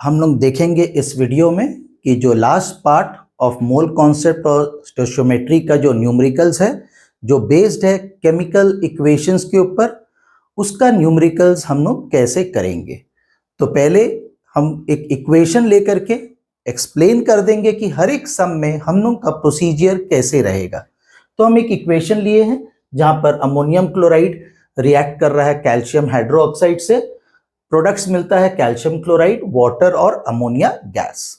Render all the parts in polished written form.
हम लोग देखेंगे इस वीडियो में कि जो last part of mole concept और स्टोइचियोमेट्री का जो न्यूमेरिकल्स है, जो बेस्ड है केमिकल इक्वेशंस के ऊपर, उसका न्यूमेरिकल्स हम लोग कैसे करेंगे। तो पहले हम एक इक्वेशन लेकर के एक्सप्लेन कर देंगे कि हर एक सम में हम लोग का प्रोसीजर कैसे रहेगा। तो हम एक इक्वेशन लिए हैं जहां पर अमोनियम क्लोराइड रिएक्ट कर रहा है कैल्शियम हाइड्रोक्साइड से, प्रोडक्ट्स मिलता है कैल्शियम क्लोराइड, वाटर और अमोनिया गैस।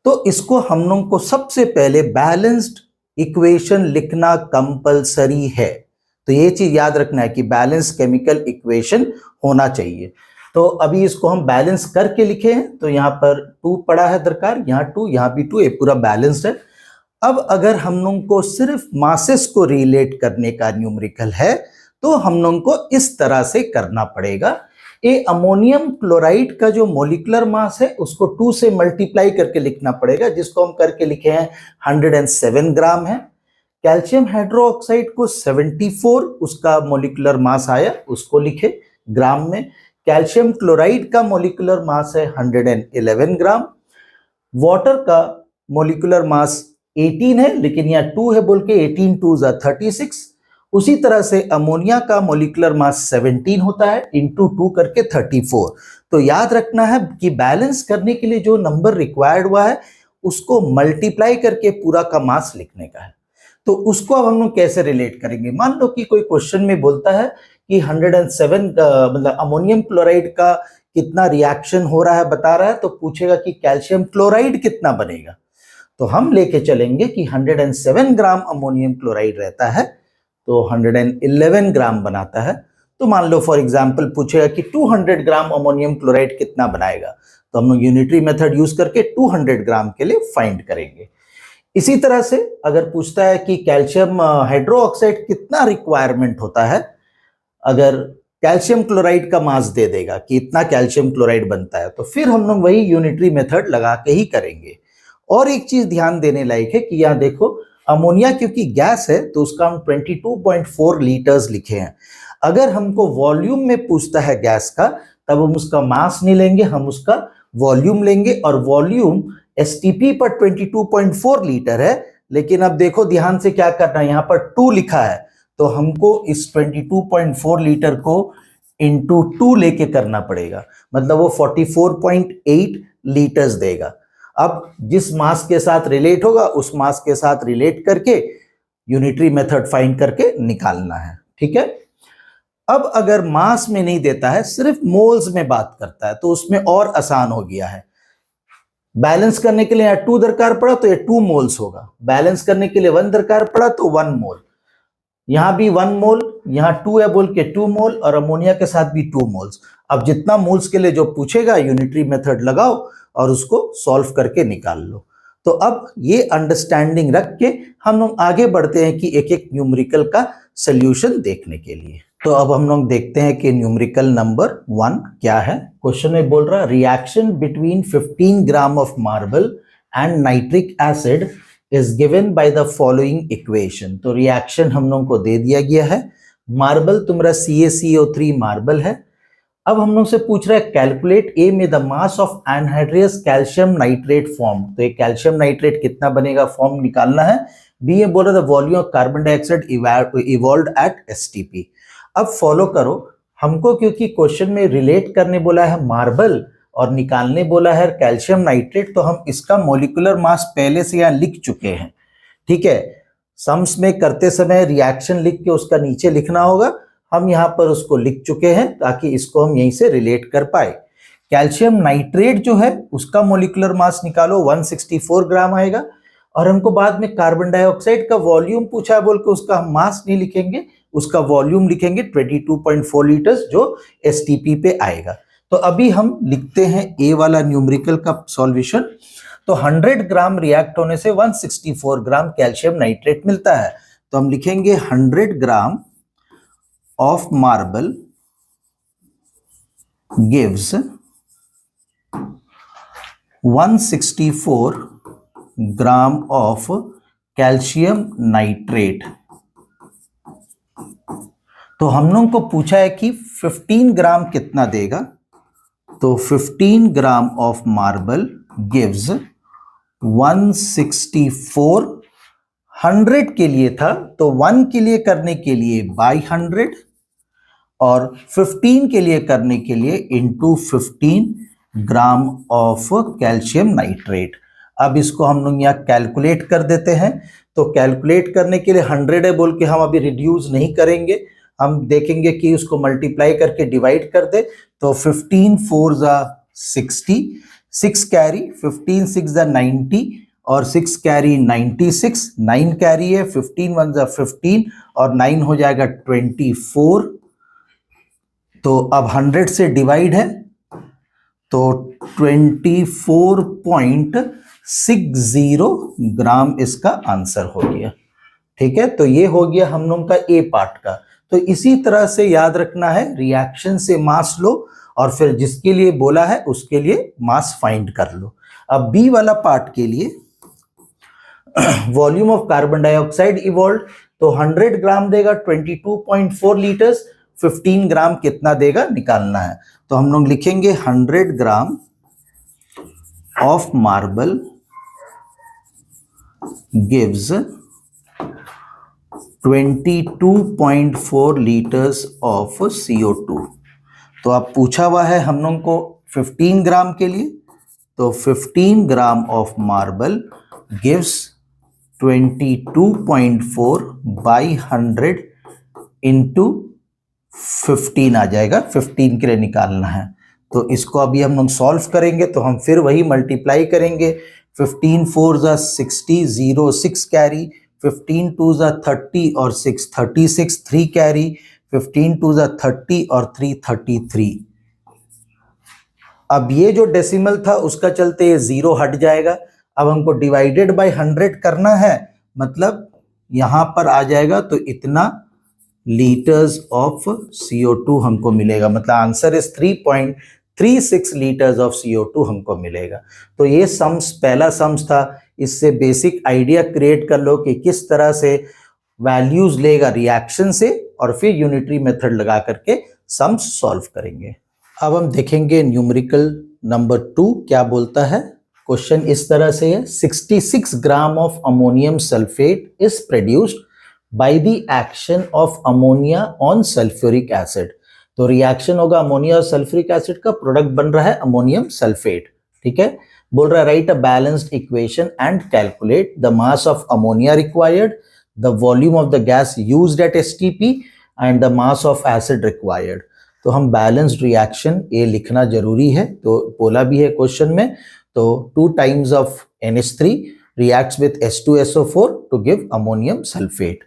तो इसको हम लोग को सबसे पहले बैलेंस्ड इक्वेशन लिखना कंपलसरी है। तो ये चीज याद रखना है कि बैलेंस केमिकल इक्वेशन होना चाहिए। तो अभी इसको हम बैलेंस करके लिखे हैं, तो यहाँ पर 2 पड़ा है दरकार, यहाँ 2, यहाँ भी 2, ये पूरा बैलेंस्ड है। अब अगर हम लोग को सिर्फ मासेस को रिलेट करने का न्यूमेरिकल है तो हम लोग को इस तरह से करना पड़ेगा। ये अमोनियम क्लोराइड का जो मोलिकुलर मास है उसको 2 से मल्टीप्लाई करके लिखना पड़ेगा, जिसको हम करके लिखे हैं 107 ग्राम है। कैल्शियम हाइड्रोक्साइड को 74 उसका मोलिकुलर मास आया, उसको लिखे ग्राम में। कैल्शियम क्लोराइड का मोलिकुलर मास है 111 ग्राम। वाटर का मोलिकुलर मास 18 है, लेकिन यहाँ 2 है बोल के 18 2 36। उसी तरह से अमोनिया का मोलिकुलर मास 17 होता है, इंटू 2 करके 34। तो याद रखना है कि बैलेंस करने के लिए जो नंबर रिक्वायर्ड हुआ है उसको मल्टीप्लाई करके पूरा का मास लिखने का है। तो उसको अब हम लोग कैसे रिलेट करेंगे। मान लो कि कोई क्वेश्चन में बोलता है कि 107 मतलब अमोनियम क्लोराइड का कितना रिएक्शन हो रहा है बता रहा है, तो पूछेगा कि कैल्शियम क्लोराइड कितना बनेगा। तो हम लेके चलेंगे कि 107 ग्राम अमोनियम क्लोराइड रहता है तो 111 ग्राम बनाता है। तो मान लो फॉर एग्जांपल पूछेगा कि 200 ग्राम अमोनियम क्लोराइड कितना बनाएगा, तो हम लोग यूनिटरी मेथड यूज करके 200 ग्राम के लिए फाइंड करेंगे। इसी तरह से अगर पूछता है कि कैल्शियम हाइड्रोक्साइड कितना रिक्वायरमेंट होता है, अगर कैल्शियम क्लोराइड का मास दे देगा कि इतना कैल्शियम क्लोराइड बनता है, तो फिर हम लोग वही यूनिटरी मेथड लगा के ही करेंगे। और एक चीज ध्यान देने लायक है कि यहाँ देखो अमोनिया क्योंकि गैस है तो उसका हम 22.4 लीटर्स लिखे हैं। अगर हमको वॉल्यूम में पूछता है गैस का, तब हम उसका मास नहीं लेंगे, हम उसका वॉल्यूम लेंगे। और वॉल्यूम एसटीपी पर 22.4 लीटर है, लेकिन अब देखो ध्यान से क्या करना है, यहाँ पर 2 लिखा है, तो हमको इस 22.4 लीटर को इंटू 2 लेके करना पड़ेगा, मतलब वो 44.8 लीटर्स देगा। अब जिस मास के साथ रिलेट होगा उस मास के साथ रिलेट करके यूनिटरी मेथड फाइंड करके निकालना है, ठीक है। अब अगर मास में नहीं देता है, सिर्फ मोल्स में बात करता है, तो उसमें और आसान हो गया है। बैलेंस करने के लिए यहाँ 2 दरकार पड़ा तो ये 2 मोल्स होगा, बैलेंस करने के लिए 1 दरकार पड़ा तो 1 मोल, यहाँ भी 1 मोल, यहाँ 2 है बोल के 2 मोल, और अमोनिया के साथ भी 2 मोल्स। अब जितना मोल्स के लिए जो पूछेगा यूनिटरी मेथड लगाओ और उसको सॉल्व करके निकाल लो। तो अब ये अंडरस्टैंडिंग रख के हम लोग आगे बढ़ते हैं कि एक एक न्यूमेरिकल का सोल्यूशन देखने के लिए। तो अब हम लोग देखते हैं कि न्यूमेरिकल नंबर 1 क्या है। क्वेश्चन में बोल रहा reaction between 15 gram of marble and nitric acid is given by the following equation. तो रिएक्शन हम लोग को दे दिया गया है। मार्बल तुम्हारा CaCO3 मार्बल है। अब हम लोग से पूछ रहा है कैलकुलेट ए में the mass of anhydrous calcium nitrate form. तो एक कैल्शियम नाइट्रेट कितना बनेगा फॉर्म निकालना है। बी ये बोल रहा था volume of carbon dioxide evolved at STP। अब फॉलो करो, हमको क्योंकि क्वेश्चन में रिलेट करने बोला है मार्बल और निकालने बोला है कैल्शियम नाइट्रेट, तो हम इसका मोलिकुलर मास पहले से यहाँ लिख चुके हैं, ठीक है। सम्स में करते समय रिएक्शन लिख के उसका नीचे लिखना होगा, हम यहाँ पर उसको लिख चुके हैं ताकि इसको हम यहीं से रिलेट कर पाए। कैल्शियम नाइट्रेट जो है उसका मोलिकुलर मास निकालो, 164 ग्राम आएगा। और हमको बाद में कार्बन डाइऑक्साइड का वॉल्यूम पूछा है बोल के उसका हम मास नहीं लिखेंगे, उसका वॉल्यूम लिखेंगे 22.4 लीटर्स जो STP पे आएगा। तो अभी हम लिखते हैं ए वाला न्यूमेरिकल का सॉल्यूशन। तो 100 ग्राम रिएक्ट होने से 164 ग्राम कैल्शियम नाइट्रेट मिलता है। तो हम लिखेंगे 100 ग्राम of marble gives 164 gram of calcium nitrate। तो हम लोग को पूछा है कि 15 ग्राम कितना देगा, तो 15 ग्राम ऑफ मार्बल गिव्स 164। 100 के लिए था तो 1 के लिए करने के लिए बाई 100 और 15 के लिए करने के लिए into 15 gram of calcium nitrate. अब इसको हम लोग यहाँ कैलकुलेट कर देते हैं। तो कैलकुलेट करने के लिए 100 है बोल के हम अभी रिड्यूस नहीं करेंगे, हम देखेंगे कि उसको मल्टीप्लाई करके डिवाइड कर दे। तो 15 4 जा 60, 6 कैरी, 15 6 जा 90 और 6 कैरी 96, 9 कैरी है, 15 1 जा 15 और 9 हो जाएगा 24। तो अब 100 से डिवाइड है तो 24.60 ग्राम इसका आंसर हो गया। ठीक है, तो ये हो गया हम लोग का ए पार्ट का। तो इसी तरह से याद रखना है, रिएक्शन से मास लो और फिर जिसके लिए बोला है उसके लिए मास फाइंड कर लो। अब बी वाला पार्ट के लिए volume of carbon dioxide evolve, तो 100 ग्राम देगा 22.4 लीटर्स, 15 ग्राम कितना देगा निकालना है। तो हम लोग लिखेंगे 100 gram of marble gives 22.4 litres of CO2। तो अब पूछा हुआ है हम लोग को 15 ग्राम के लिए, तो 15 gram of marble gives 22.4 by 100 into 15 आ जाएगा, 15 के लिए निकालना है। तो इसको अभी हम लोग सॉल्व करेंगे तो हम फिर वही मल्टीप्लाई करेंगे। 15 4 जा 60, 0 6 कैरी, 15 2 जा 30 और 6 36, 3 कैरी, 15 2 जा 30 और 3 33। अब ये जो डेसिमल था उसका चलते ये 0 हट जाएगा। अब हमको डिवाइडेड बाय 100 करना है, मतलब यहां पर आ जाएगा तो इतना लीटर्स ऑफ CO2 हमको मिलेगा, मतलब answer is 3.36 litres of CO2 हमको मिलेगा। तो ये सम्स पहला सम्स था, इससे बेसिक आइडिया क्रिएट कर लो कि किस तरह से वैल्यूज लेगा रिएक्शन से और फिर यूनिटरी मेथड लगा करके सम्स सॉल्व करेंगे। अब हम देखेंगे न्यूमेरिकल नंबर 2 क्या बोलता है। क्वेश्चन इस तरह से है, 66 gram of ammonium sulphate is produced by the action of ammonia on sulphuric acid. तो रिएक्शन होगा अमोनिया और सल्फ्यूरिक एसिड का, प्रोडक्ट बन रहा है अमोनियम सल्फेट। ठीक है, बोल रहा है right a balanced equation and calculate the mass of ammonia required, the volume of the gas used at STP and the mass of acid required. तो हम बैलेंस्ड रिएक्शन ये लिखना जरूरी है, तो बोला भी है क्वेश्चन में। तो 2 times of NH3 reacts with H2SO4 to give ammonium sulfate।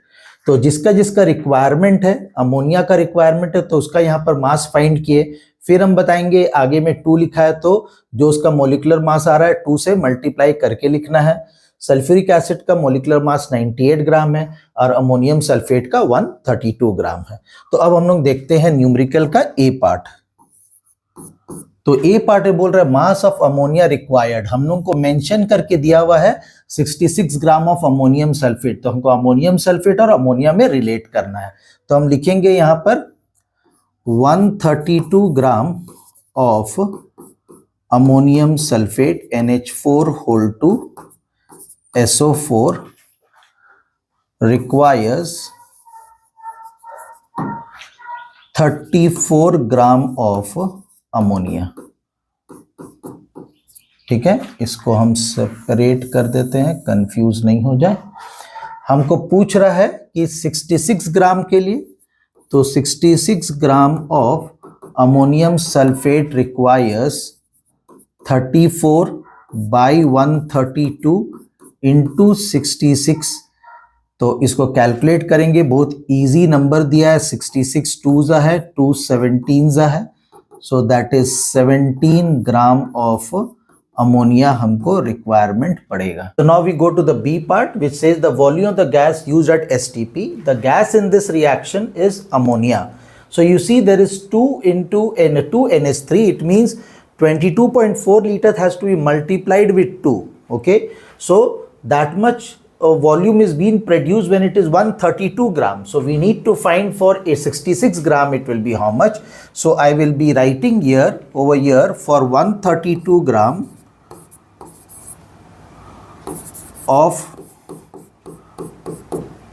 तो जिसका जिसका रिक्वायरमेंट है, अमोनिया का रिक्वायरमेंट है तो उसका यहाँ पर मास फाइंड किए। फिर हम बताएंगे आगे में 2 लिखा है तो जो उसका मोलिकुलर मास आ रहा है 2 से मल्टीप्लाई करके लिखना है। सल्फ्यूरिक एसिड का मोलिकुलर मास 98 ग्राम है और अमोनियम सल्फेट का 132 ग्राम है। तो अब हम लोग देखते हैं न्यूमेरिकल का ए पार्ट। तो ए पार्ट बोल रहा है मास ऑफ अमोनिया रिक्वायर्ड, हम लोग को मेंशन करके दिया हुआ है 66 ग्राम ऑफ अमोनियम सल्फेट। तो हमको अमोनियम सल्फेट और अमोनिया में रिलेट करना है। तो हम लिखेंगे यहाँ पर 132 gram of ammonium sulphate NH4 SO4 requires 34 gram of ammonia. ठीक है, इसको हम सेपरेट कर देते हैं, कंफ्यूज नहीं हो जाए। हमको पूछ रहा है कि 66 ग्राम के लिए, तो 66 gram of ammonium sulphate requires 34 by 132 into 66। तो इसको कैलकुलेट करेंगे, बहुत इजी नंबर दिया है, 66 2 जा है, 2 17 जा है, so that is 17 gram of ammonia हमको रिक्वायरमेंट पड़ेगा। तो now we go to the B part which says the volume of the gas used at STP। The gas in this reaction is ammonia. So you see there is 2 into NH3, it means 22.4 liters has to be multiplied with 2. Okay, so that much volume is being produced when it is 132 gram. So we need to find for a 66 gram it will be how much. So I will be writing here over here for 132 gram of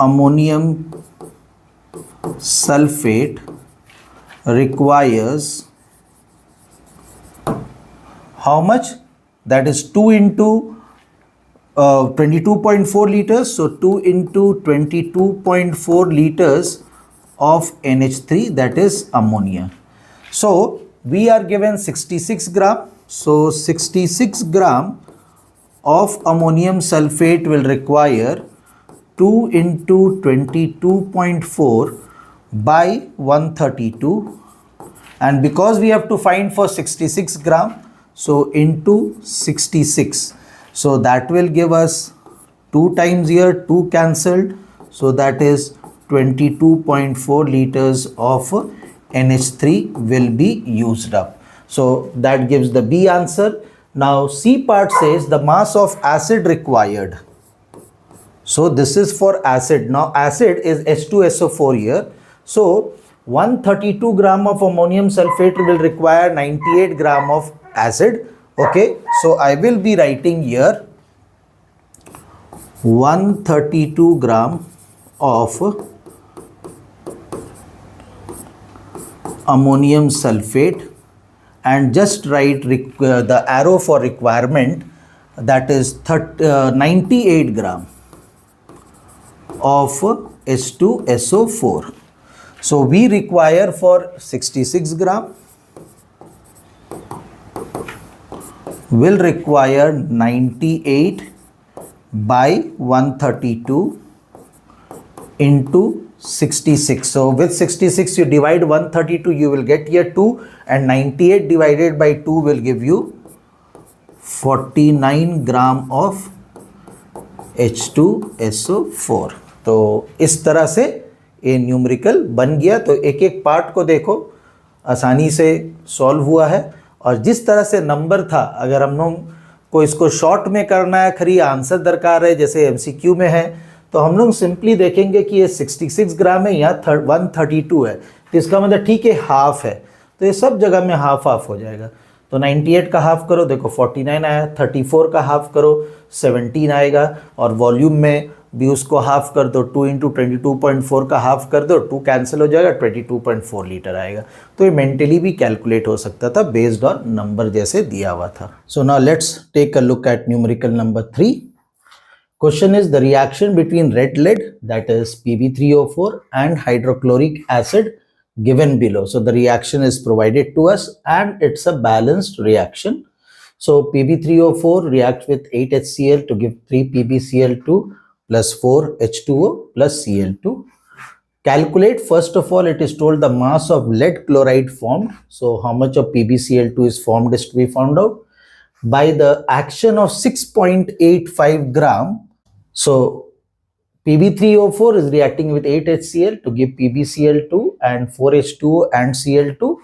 ammonium sulfate requires how much? That is 2 into 22.4 liters. So 2 into 22.4 liters of NH3, that is ammonia. So we are given 66 gram. So 66 gram of ammonium sulfate will require 2 into 22.4 by 132, and because we have to find for 66 gram, so into 66, so that will give us 2 times here, 2 cancelled, so that is 22.4 liters of NH3 will be used up. So that gives the B answer. Now C part says the mass of acid required. So this is for acid. Now acid is H2SO4 here. So 132 gram of ammonium sulfate will require 98 gram of acid. Okay, so I will be writing here 132 gram of ammonium sulfate, and just write the arrow for requirement, that is 98 gram of H2SO4. So we require for 66 gram will require 98 by 132 into 66. So with 66 you divide 132, you will get here 2, and 98 divided by 2 will give you 49 gram of H2SO4. तो इस तरह से ये numerical बन गया. तो एक एक पार्ट को देखो, आसानी से सॉल्व हुआ है. और जिस तरह से नंबर था, अगर हम लोग को इसको शॉर्ट में करना है, खरी आंसर दरकार है जैसे MCQ में है, तो हम लोग सिंपली देखेंगे कि ये 66 ग्राम है, यहाँ 132 है, तो इसका मतलब ठीक है हाफ है, तो ये सब जगह में हाफ हाफ हो जाएगा. तो 98 का हाफ करो, देखो 49 आया, 34 का हाफ करो 17 आएगा, और वॉल्यूम में भी उसको हाफ कर दो, 2 इंटू 22.4 का हाफ कर दो, 2 कैंसिल हो जाएगा, 22.4 लीटर आएगा. तो ये मेंटली भी कैलकुलेट हो सकता था बेस्ड ऑन नंबर जैसे दिया हुआ था. So now let's take a look at numerical number 3. Question is the reaction between red lead, that is Pb3O4, and hydrochloric acid given below. So the reaction is provided to us and it's a balanced reaction. So Pb3O4 reacts with 8HCl to give 3PbCl2 plus 4H2O plus Cl2. Calculate, first of all, it is told the mass of lead chloride formed. So how much of PbCl2 is formed is to be found out by the action of 6.85 gram. So Pb3O4 is reacting with 8HCl to give PbCl2 and 4H2O and Cl2.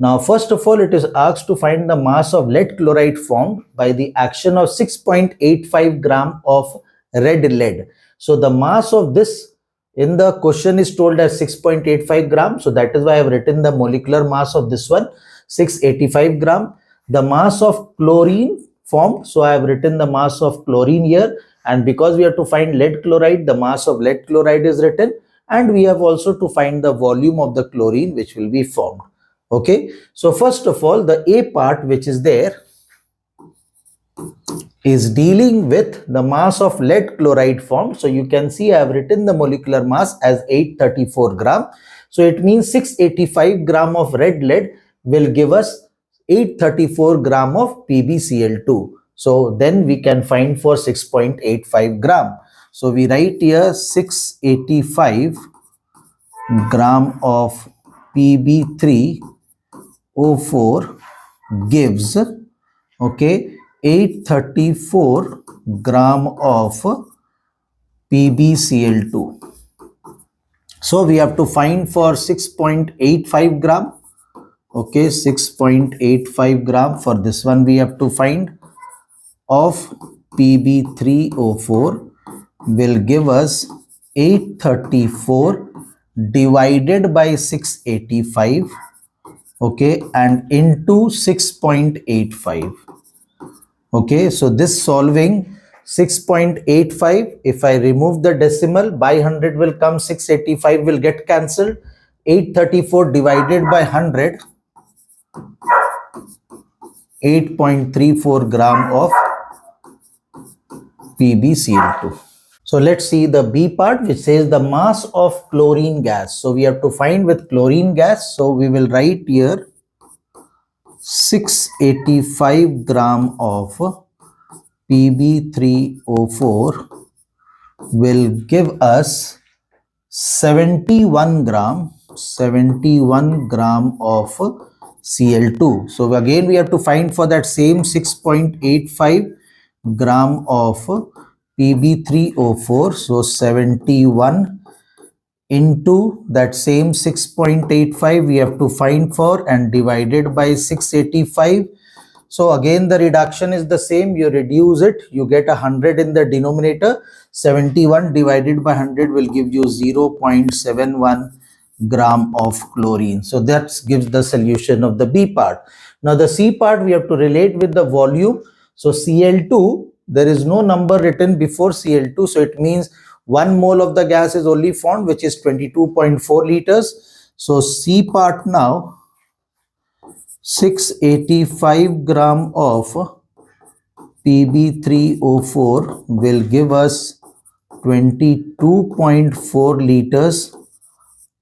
Now first of all, it is asked to find the mass of lead chloride formed by the action of 6.85 gram of red lead. So the mass of this in the question is told as 6.85 gram. So that is why I have written the molecular mass of this one, 685 gram. The mass of chlorine formed, so I have written the mass of chlorine here, and because we have to find lead chloride, the mass of lead chloride is written, and we have also to find the volume of the chlorine which will be formed. Okay, so first of all, the A part which is there is dealing with the mass of lead chloride formed. So you can see I have written the molecular mass as 834 gram. So it means 685 gram of red lead will give us 834 gram of PbCl2. So then we can find for 6.85 gram. So we write here 685 gram of Pb3O4 gives, okay, 834 gram of PbCl2. So we have to find for 6.85 gram. Okay, 6.85 gram. For this one we have to find of Pb3O4 will give us 834 divided by 685, okay, and into 6.85. Okay, so this solving 6.85, if I remove the decimal, by 100 will come, 685 will get cancelled, 834 divided by 100, 8.34 gram of PbCl2. So let's see the B part, which says the mass of chlorine gas. So we have to find with chlorine gas. So we will write here 685 gram of Pb3O4 will give us 71 gram of Cl2. So again we have to find for that same 6.85 gram of Pb3O4. So 71 into that same 6.85 we have to find for, and divided by 685. So again the reduction is the same, you reduce it, you get 100 in the denominator. 71 divided by 100 will give you 0.71 gram of chlorine. So that gives the solution of the B part. Now the C part we have to relate with the volume. So Cl2, there is no number written before Cl2, so it means 1 mole of the gas is only formed, which is 22.4 liters. So C part now, 685 gram of Pb3O4 will give us 22.4 liters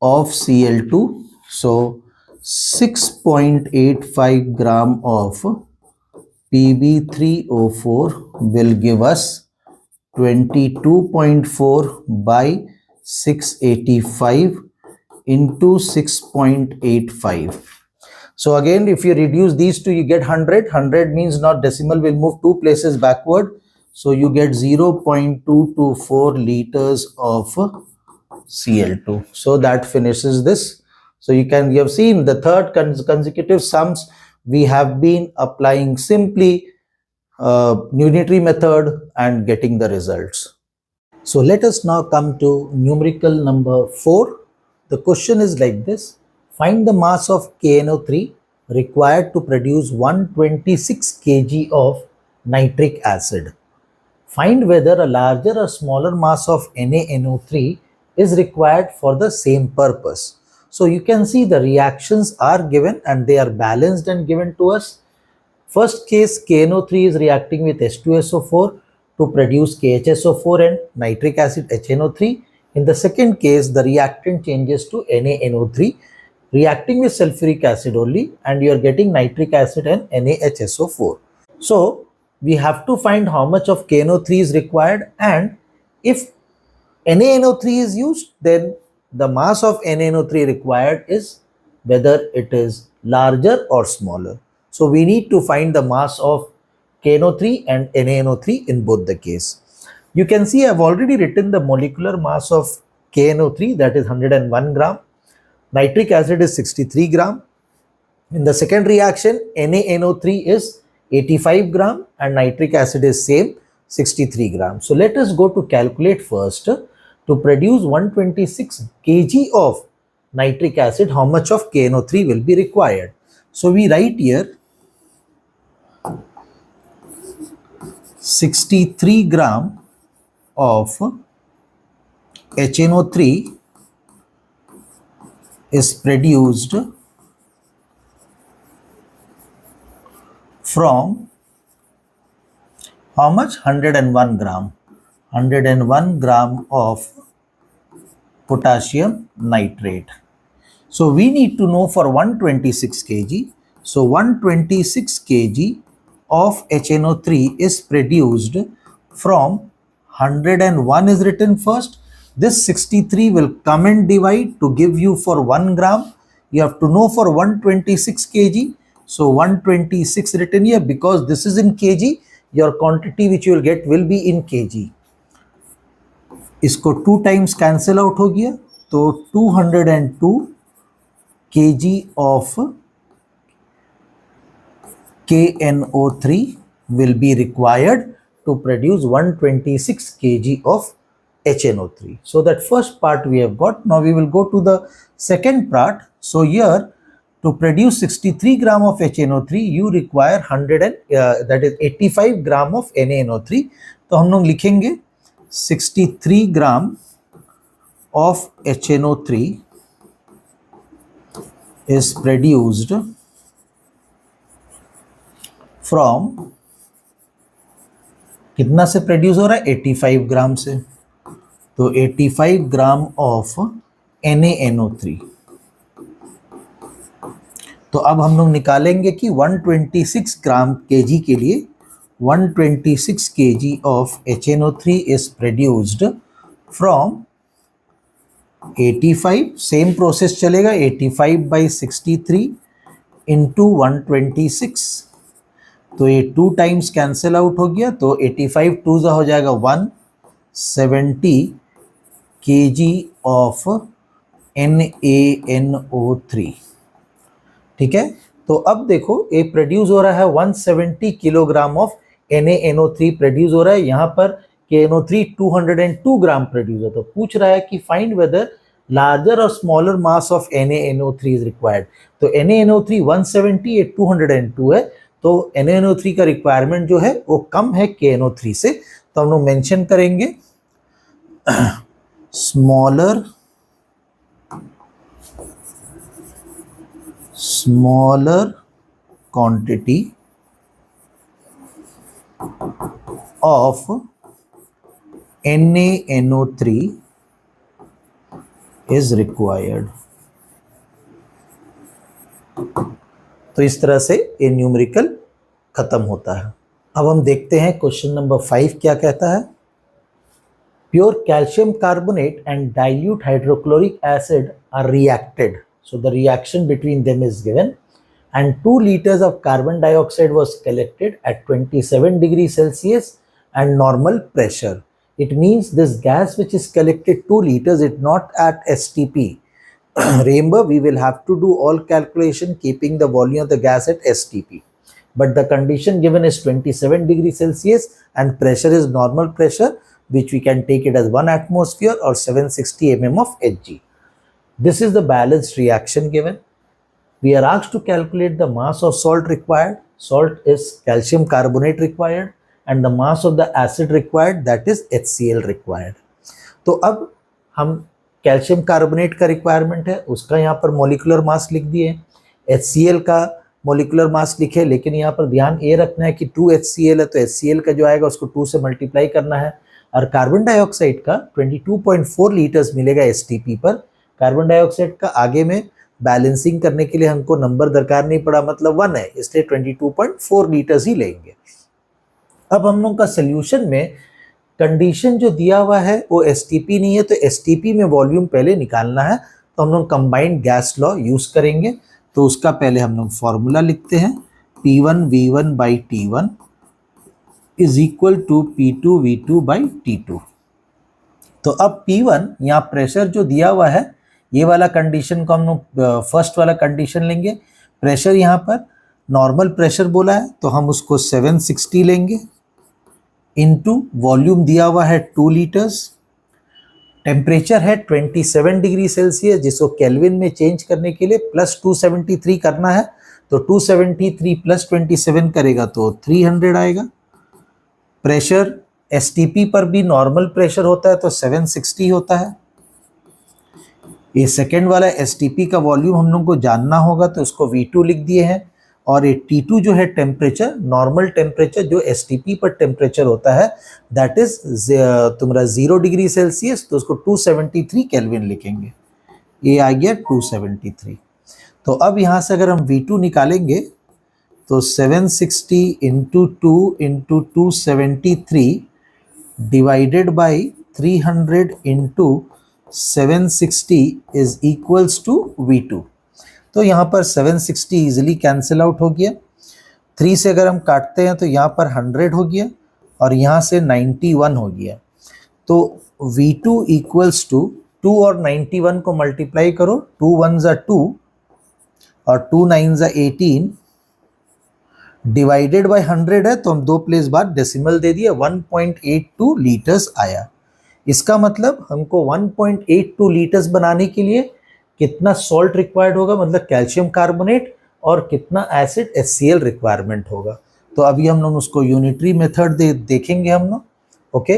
of Cl2. So 6.85 gram of Pb3O4 will give us 22.4 by 685 into 6.85. So again, if you reduce these two, you get 100. 100 means now decimal will move 2 places backward. So you get 0.224 liters of Cl2. So that finishes this. So you have seen the third consecutive sums we have been applying simply unitary method and getting the results. So let us now come to numerical number 4. The question is like this: find the mass of KNO3 required to produce 126 kg of nitric acid. Find whether a larger or smaller mass of NaNO3 is required for the same purpose. So you can see the reactions are given and they are balanced and given to us. First case, KNO3 is reacting with H2SO4 to produce KHSO4 and nitric acid HNO3. In the second case, the reactant changes to NaNO3, reacting with sulfuric acid only, and you are getting nitric acid and NaHSO4. So we have to find how much of KNO3 is required, and if NaNO3 is used, then the mass of NaNO3 required is whether it is larger or smaller. So we need to find the mass of KNO3 and NaNO3 in both the case. You can see I have already written the molecular mass of KNO3, that is 101 gram. Nitric acid is 63 gram. In the second reaction, NaNO3 is 85 gram and nitric acid is same 63 gram. So let us go to calculate first. To produce 126 kg of nitric acid, how much of KNO3 will be required? So we write here 63 gram of HNO3 is produced from how much? 101 gram. 101 gram of potassium nitrate. So we need to know for 126 kg. So 126 kg of HNO3 is produced from 101 is written first. This 63 will come and divide to give you for 1 gram. You have to know for 126 kg. So 126 written here, because this is in kg, your quantity which you will get will be in kg. इसको 2 times cancel out हो गया, तो 202 kg of KNO3 will be required to produce 126 kg of HNO3. So that first part we have got. Now we will go to the second part. So here, to produce 63 gram of HNO3, you require 85 gram of NaNO3. तो हम लोग लिखेंगे 63 gram of HNO3 is produced from, कितना से produce हो रहा है? 85 ग्राम से. तो 85 ग्राम ऑफ NaNO3. तो अब हम लोग निकालेंगे कि 126 ग्राम kg के लिए 126 kg of HNO3 is produced from 85. Same process चलेगा. 85 by 63 into 126. तो ये 2 टाइम्स कैंसिल आउट हो गया. तो 85 2 हो जाएगा 170 kg ऑफ NaNO3. ठीक है. तो अब देखो ये प्रोड्यूस हो रहा है 170 किलोग्राम ऑफ NaNO3 प्रोड्यूस हो रहा है. यहाँ पर KNO3 202 ग्राम प्रोड्यूस है. तो पूछ रहा है कि फाइंड वेदर लार्जर और smaller mass of NaNO3 is required. तो NaNO3 170 ये 202 है. तो NaNO3 का रिक्वायरमेंट जो है वो कम है KNO3 से. तो हम लोग मेंशन करेंगे smaller quantity of NaNO3 is required. तो इस तरह से ये न्यूमेरिकल खत्म होता है. अब हम देखते हैं क्वेश्चन नंबर 5 क्या कहता है. Pure calcium carbonate and dilute hydrochloric acid are reacted. So the reaction between them is given and 2 liters of carbon dioxide was collected at 27 degrees Celsius and normal pressure. It means this gas which is collected 2 liters is not at STP. Remember, we will have to do all calculation keeping the volume of the gas at STP. But the condition given is 27 degrees Celsius and pressure is normal pressure, which we can take it as 1 atmosphere or 760 mm of Hg. This is the balanced reaction given. We are asked to calculate the mass of salt required. Salt is calcium carbonate required and the mass of the acid required, that is HCl required. तो अब हम calcium carbonate का requirement है, उसका यहाँ पर molecular mass लिख दिए. HCl का मोलिकुलर मास लिखे, लेकिन यहाँ पर ध्यान ये रखना है कि 2HCl है तो HCl का जो आएगा उसको 2 से मल्टीप्लाई करना है. और कार्बन डाइऑक्साइड का 22.4 लीटर्स मिलेगा STP पर. कार्बन डाइऑक्साइड का आगे में बैलेंसिंग करने के लिए हमको नंबर दरकार नहीं पड़ा, मतलब 1 है, इसलिए 22.4 लीटर्स ही लेंगे. अब हम लोग का सोल्यूशन में कंडीशन जो दिया हुआ है वो STP नहीं है, तो STP में वॉल्यूम पहले निकालना है. तो हम लोग कंबाइंड गैस लॉ यूज करेंगे. तो उसका पहले हम लोग फॉर्मूला लिखते हैं. P1V1 by T1 is equal to P2V2 by T2. तो अब P1 यहाँ प्रेशर जो दिया हुआ है, ये वाला कंडीशन को हम लोग फर्स्ट वाला कंडीशन लेंगे. प्रेशर यहाँ पर नॉर्मल प्रेशर बोला है तो हम उसको 760 लेंगे इनटू वॉल्यूम दिया हुआ है 2 लीटर्स. टेम्परेचर है 27 डिग्री सेल्सियस, जिसको केल्विन में चेंज करने के लिए प्लस 273 करना है. तो 273 प्लस 27 करेगा तो 300 आएगा. प्रेशर STP पर भी नॉर्मल प्रेशर होता है तो 760 होता है. ये सेकेंड वाला STP का वॉल्यूम हम लोग को जानना होगा तो उसको V2 लिख दिए हैं. और ये T2 जो है टेम्परेचर, नॉर्मल टेम्परेचर जो STP पर टेम्परेचर होता है, दैट इज तुम्हारा 0 डिग्री सेल्सियस, तो उसको 273 केल्विन लिखेंगे. ये आ गया 273. तो अब यहाँ से अगर हम V2 निकालेंगे तो 760 into 2 into 273 divided by 300 into 760 is equals to V2. तो यहाँ पर 760 इजीली कैंसिल आउट हो गया. 3 से अगर हम काटते हैं तो यहाँ पर 100 हो गया और यहाँ से 91 हो गया. तो V2 इक्वल्स टू 2 और 91 को मल्टीप्लाई करो. 2 1 ज़ा 2 और 2 9 ज़ा 18 डिवाइडेड बाय 100 है तो हम 2 प्लेस बाद डेसिमल दे दिया. 1.82 लीटर्स आया. इसका मतलब हमको 1.82 लीटर्स बनाने के लिए कितना सॉल्ट रिक्वायर्ड होगा, मतलब कैल्शियम कार्बोनेट, और कितना एसिड HCl रिक्वायरमेंट होगा। तो अभी हम लोग उसको यूनिटरी मेथड देखेंगे हम लोग। ओके,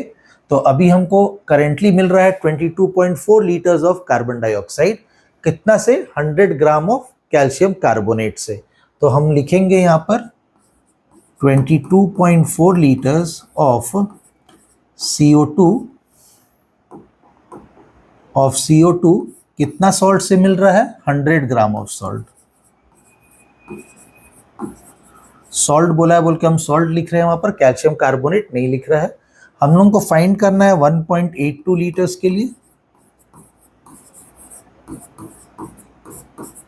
तो अभी हमको करेंटली मिल रहा है 22.4 लीटर्स ऑफ कार्बन डाइऑक्साइड, कितना से 100 ग्राम ऑफ कैल्शियम कार्बोनेट से। तो हम लिखेंगे यहाँ पर 22.4 लीटर्स ऑफ CO2 कितना सॉल्ट से मिल रहा है, 100 ग्राम ऑफ सॉल्ट। सॉल्ट बोला है बोल के हम सॉल्ट लिख रहे हैं, वहां पर कैल्शियम कार्बोनेट नहीं लिख रहा है। हम लोगों को फाइंड करना है 1.82 लीटर्स के लिए।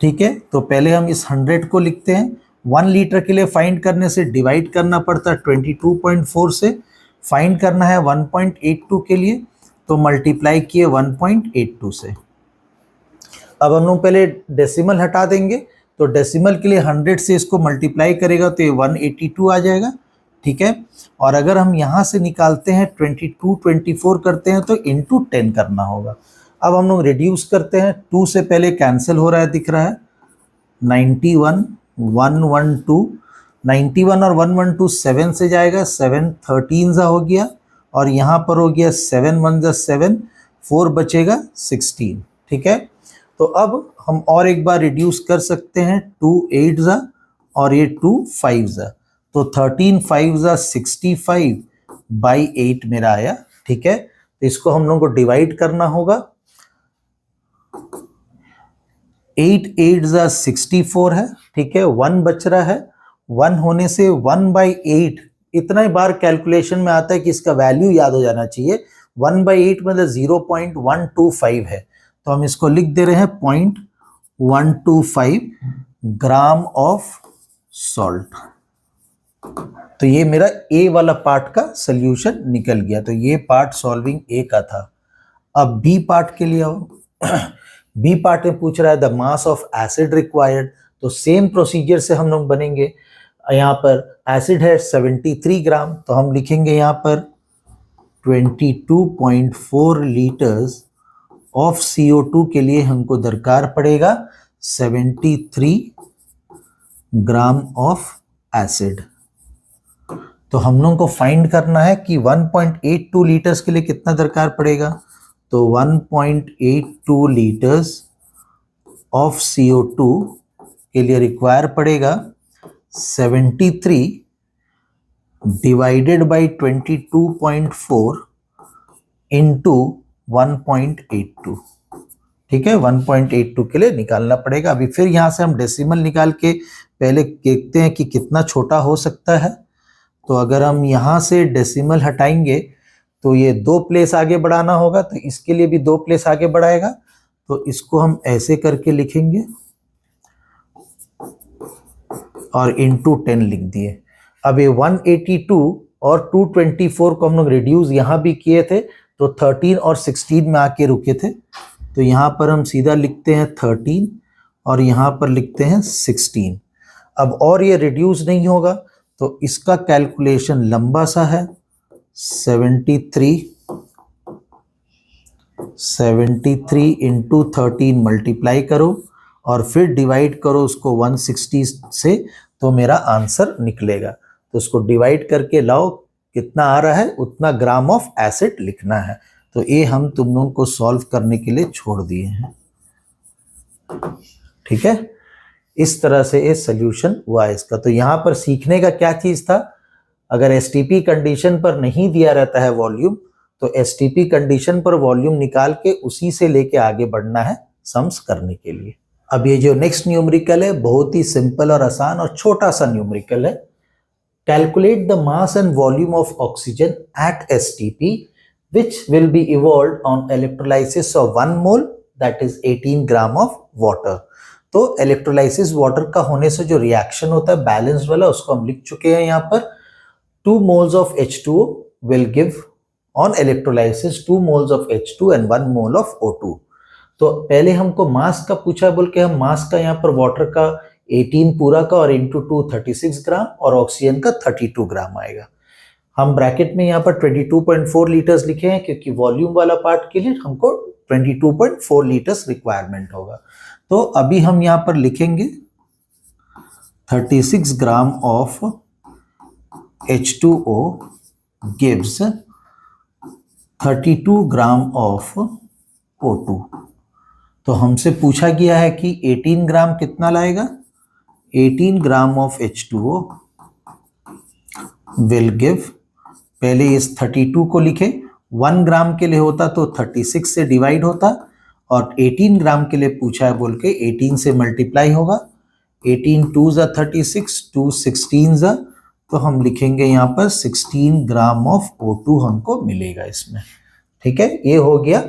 ठीक है, तो पहले हम इस 100 को लिखते हैं। 1 लीटर के लिए फाइंड करने से डिवाइड करना पड़ता है 22.4 से। फाइंड करना है 1.82 के लिए, तो मल्टीप्लाई किए 1.82 से। अब हम लोग पहले डेसिमल हटा देंगे, तो डेसिमल के लिए 100 से इसको मल्टीप्लाई करेगा तो ये 182 आ जाएगा। ठीक है, और अगर हम यहाँ से निकालते हैं 24 करते हैं तो इंटू 10 करना होगा। अब हम लोग रिड्यूस करते हैं, 2 से पहले कैंसिल हो रहा है, दिख रहा है 91 112, 91 और 112 7 से जाएगा, 7 13 सा हो गया, और यहाँ पर हो गया 7 1 7, 4 बचेगा 16। ठीक है, तो अब हम और एक बार रिड्यूस कर सकते हैं, 2 8 ज़ा और ये 2 5 ज़ा, तो 13 5 ज़ा 65 बाई 8 मेरा आया। ठीक है, तो इसको हम लोग को डिवाइड करना होगा। 8 8 ज़ा 64 है। ठीक है, 1 बच रहा है, 1 होने से 1/8 इतना ही बार कैलकुलेशन में आता है कि इसका वैल्यू याद हो जाना चाहिए। 1/8 मतलब 0.125 है, तो हम इसको लिख दे रहे हैं 0.125 ग्राम ऑफ सॉल्ट। तो ये मेरा ए वाला पार्ट का सोल्यूशन निकल गया। तो ये पार्ट सॉल्विंग ए का था। अब बी पार्ट के लिए आओ। बी पार्ट में पूछ रहा है the mass of acid required, तो सेम प्रोसीजर से हम लोग बनेंगे। यहाँ पर एसिड है 73 ग्राम, तो हम लिखेंगे यहाँ पर 22.4 लीटर्स ऑफ CO2 के लिए हमको दरकार पड़ेगा 73 ग्राम ऑफ एसिड। तो हम लोगों को फाइंड करना है कि 1.82 लीटर्स के लिए कितना दरकार पड़ेगा, तो 1.82 लीटर्स ऑफ CO2 के लिए रिक्वायर पड़ेगा 73 डिवाइडेड बाई 22.4 इंटू 1.82। ठीक है, 1.82 के लिए निकालना पड़ेगा। अभी फिर यहाँ से हम डेसिमल निकाल के पहले देखते हैं कि कितना छोटा हो सकता है। तो अगर हम यहाँ से डेसिमल हटाएंगे तो ये 2 प्लेस आगे बढ़ाना होगा, तो इसके लिए भी 2 प्लेस आगे बढ़ाएगा, तो इसको हम ऐसे करके लिखेंगे और इंटू 10 लिख दिए। अब ये 182 और 224 को हम लोग रिड्यूस यहाँ भी किए थे, तो 13 और 16 में आके रुके थे, तो यहाँ पर हम सीधा लिखते हैं 13 और यहाँ पर लिखते हैं 16। अब और ये रिड्यूस नहीं होगा, तो इसका कैलकुलेशन लंबा सा है। 73 इंटू 13 मल्टीप्लाई करो और फिर डिवाइड करो उसको 160 से, तो मेरा आंसर निकलेगा। तो उसको डिवाइड करके लाओ, कितना आ रहा है उतना ग्राम ऑफ एसिड लिखना है। तो ये हम तुम लोगों को सॉल्व करने के लिए छोड़ दिए हैं। ठीक है, इस तरह से ये सोल्यूशन हुआ इसका। तो यहाँ पर सीखने का क्या चीज था, अगर एसटीपी कंडीशन पर नहीं दिया रहता है वॉल्यूम, तो एसटीपी कंडीशन पर वॉल्यूम निकाल के उसी से लेके आगे बढ़ना है सम्स करने के लिए। अब ये जो नेक्स्ट न्यूमेरिकल है बहुत ही सिंपल और आसान और छोटा सा न्यूमेरिकल है। Calculate the mass and volume of oxygen at STP which will be evolved on electrolysis of 1 mole that is 18 gram of water. तो इलेक्ट्रोलाइसिस वाटर का होने से जो रिएक्शन होता है बैलेंस वाला, उसको हम लिख चुके हैं यहाँ पर। 2 moles of H2O will give on electrolysis 2 moles of H2 and 1 mole of O2। तो पहले हमको मास का पूछा बोल के हम मास का यहाँ पर वाटर का 18 पूरा का और इंटू 2 36 ग्राम और ऑक्सीजन का 32 ग्राम आएगा। हम ब्रैकेट में यहाँ पर 22.4 लीटर्स लिखे हैं क्योंकि वॉल्यूम वाला पार्ट के लिए हमको 22.4 लीटर्स रिक्वायरमेंट होगा। तो अभी हम यहाँ पर लिखेंगे 36 gram of H2O gives 32 gram of O2। तो हमसे पूछा गया है कि 18 ग्राम कितना लाएगा, 18 gram of H2O will give, पहले इस 32 को लिखे, 1 ग्राम के लिए होता तो 36 से डिवाइड होता और 18 ग्राम के लिए पूछा है बोल के 18 से मल्टीप्लाई होगा। 18 2 ज़ा 36, 2 16 ज़ा, तो हम लिखेंगे यहाँ पर 16 ग्राम ऑफ O2 हमको मिलेगा इसमें। ठीक है, ये हो गया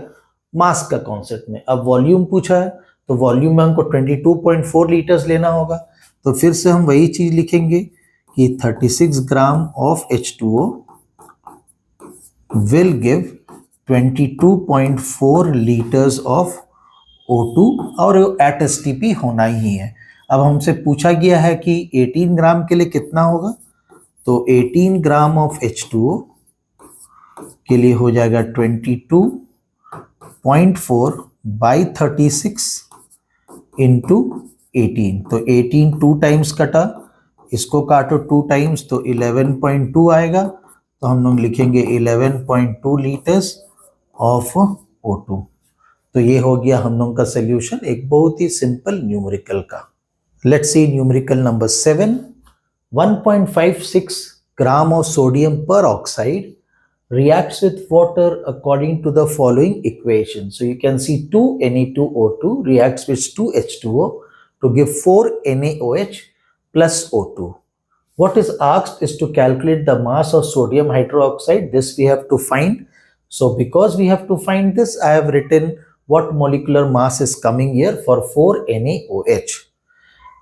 मास का कॉन्सेप्ट में। अब वॉल्यूम पूछा है तो वॉल्यूम में हमको 22.4 लीटर्स लेना होगा। तो फिर से हम वही चीज लिखेंगे कि 36 gram of H2O will give 22.4 litres of O2 और एट STP होना ही है। अब हमसे पूछा गया है कि 18 ग्राम के लिए कितना होगा, तो 18 ग्राम ऑफ H2O के लिए हो जाएगा 22.4 बाई 36 इंटू 18। तो 18 2 टाइम्स कटा, इसको काटो 2 टाइम्स तो 11.2 आएगा। तो हम लोग लिखेंगे 11.2 लीटर्स ऑफ O2। तो ये हो गया हम लोग का सोल्यूशन, एक बहुत ही सिंपल न्यूमेरिकल का। Let's see numerical number 7। 1.56 gram of sodium peroxide reacts with water according to the following equation. So you can see 2 Na2O2 reacts with 2 H2O to give 4 NaOH plus O2. What is asked is to calculate the mass of sodium hydroxide. This we have to find. So because we have to find this, I have written what molecular mass is coming here for 4 NaOH.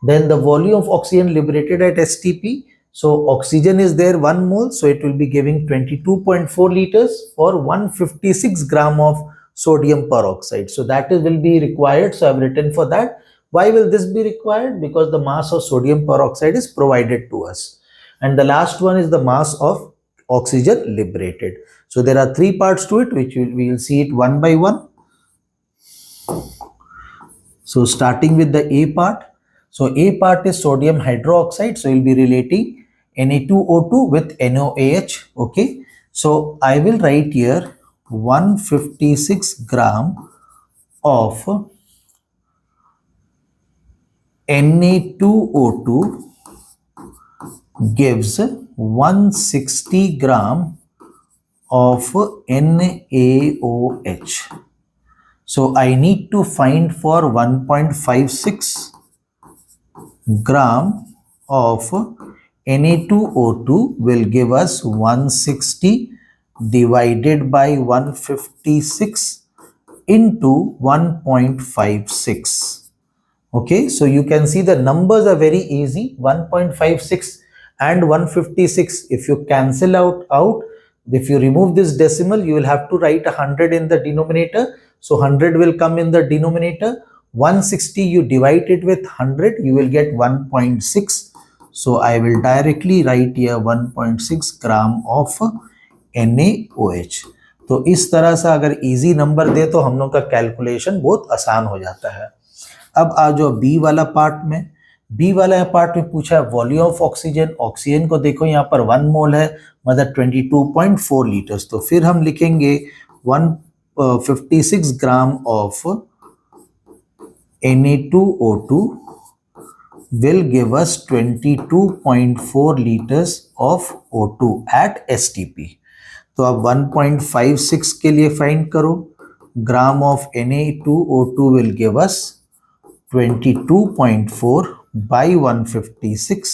Then the volume of oxygen liberated at STP. So oxygen is there 1 mole, so it will be giving 22.4 liters for 156 gram of sodium peroxide. So that will be required. So I have written for that. Why will this be required? Because the mass of sodium peroxide is provided to us. And the last one is the mass of oxygen liberated. So there are 3 parts to it, which we will see it one by one. So starting with the A part. So A part is sodium hydroxide. So we'll be relating Na2O2 with NaOH. Okay. So I will write here 156 gram of Na2O2 gives 160 gram of NaOH. So I need to find for 1.56 gram of Na2O2 will give us 160 divided by 156 into 1.56. Okay, so you can see the numbers are very easy. 1.56 and 156, if you cancel out, if you remove this decimal, you will have to write 100 in the denominator. So 100 will come in the denominator. 160 you divide it with 100, you will get 1.6. So I will directly write here 1.6 gram of NaOH. तो इस तरह से अगर easy number दे तो हम लोग का calculation बहुत आसान हो जाता है। अब आ जाओ बी वाला पार्ट में। बी वाला पार्ट में पूछा है वॉल्यूम ऑफ ऑक्सीजन। ऑक्सीजन को देखो यहाँ पर 1 मोल है, मतलब 22.4 लीटर्स। तो फिर हम लिखेंगे 156 gram of Na2O2 will give us 22.4 liters of O2 at STP. तो अब 1.56 के लिए फाइंड करो। Gram of Na2O2 will give us 22.4 by 156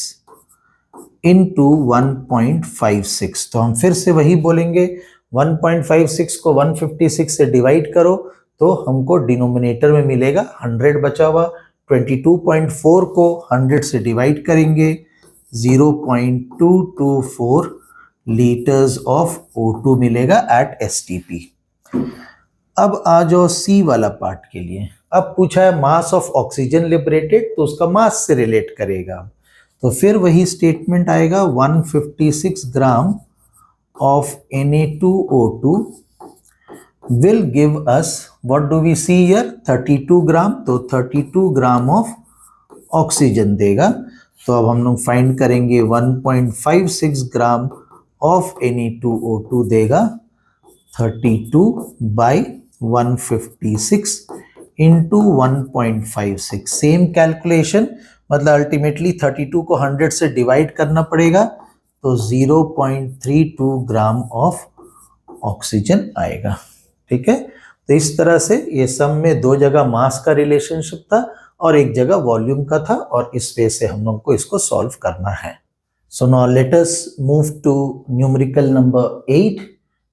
into 1.56। तो हम फिर से वही बोलेंगे, 1.56 को 156 से डिवाइड करो तो हमको डिनोमिनेटर में मिलेगा 100 बचा हुआ। 22.4 को 100 से डिवाइड करेंगे, 0.224 लीटर्स ऑफ O2 मिलेगा एट STP। अब आ जाओ सी वाला पार्ट के लिए। अब पूछा है मास ऑफ ऑक्सीजन लिबरेटेड, तो उसका मास से रिलेट करेगा। तो फिर वही स्टेटमेंट आएगा 156 ग्राम of Na2O2 will give us, what do we see here, 32 ग्राम, तो 32 ग्राम ऑफ ऑक्सीजन देगा। तो अब हम लोग फाइंड करेंगे 1.56 ग्राम ऑफ Na2O2 देगा 32 बाई 156 इंटू 1.56। सेम कैलकुलेशन, मतलब अल्टीमेटली 32 को 100 से डिवाइड करना पड़ेगा, तो 0.32 ग्राम ऑफ ऑक्सीजन आएगा। ठीक है, तो इस तरह से ये सम में दो जगह मास का रिलेशनशिप था और एक जगह वॉल्यूम का था, और इस वे से हम लोग को इसको सॉल्व करना है। So now let us move to numerical number 8.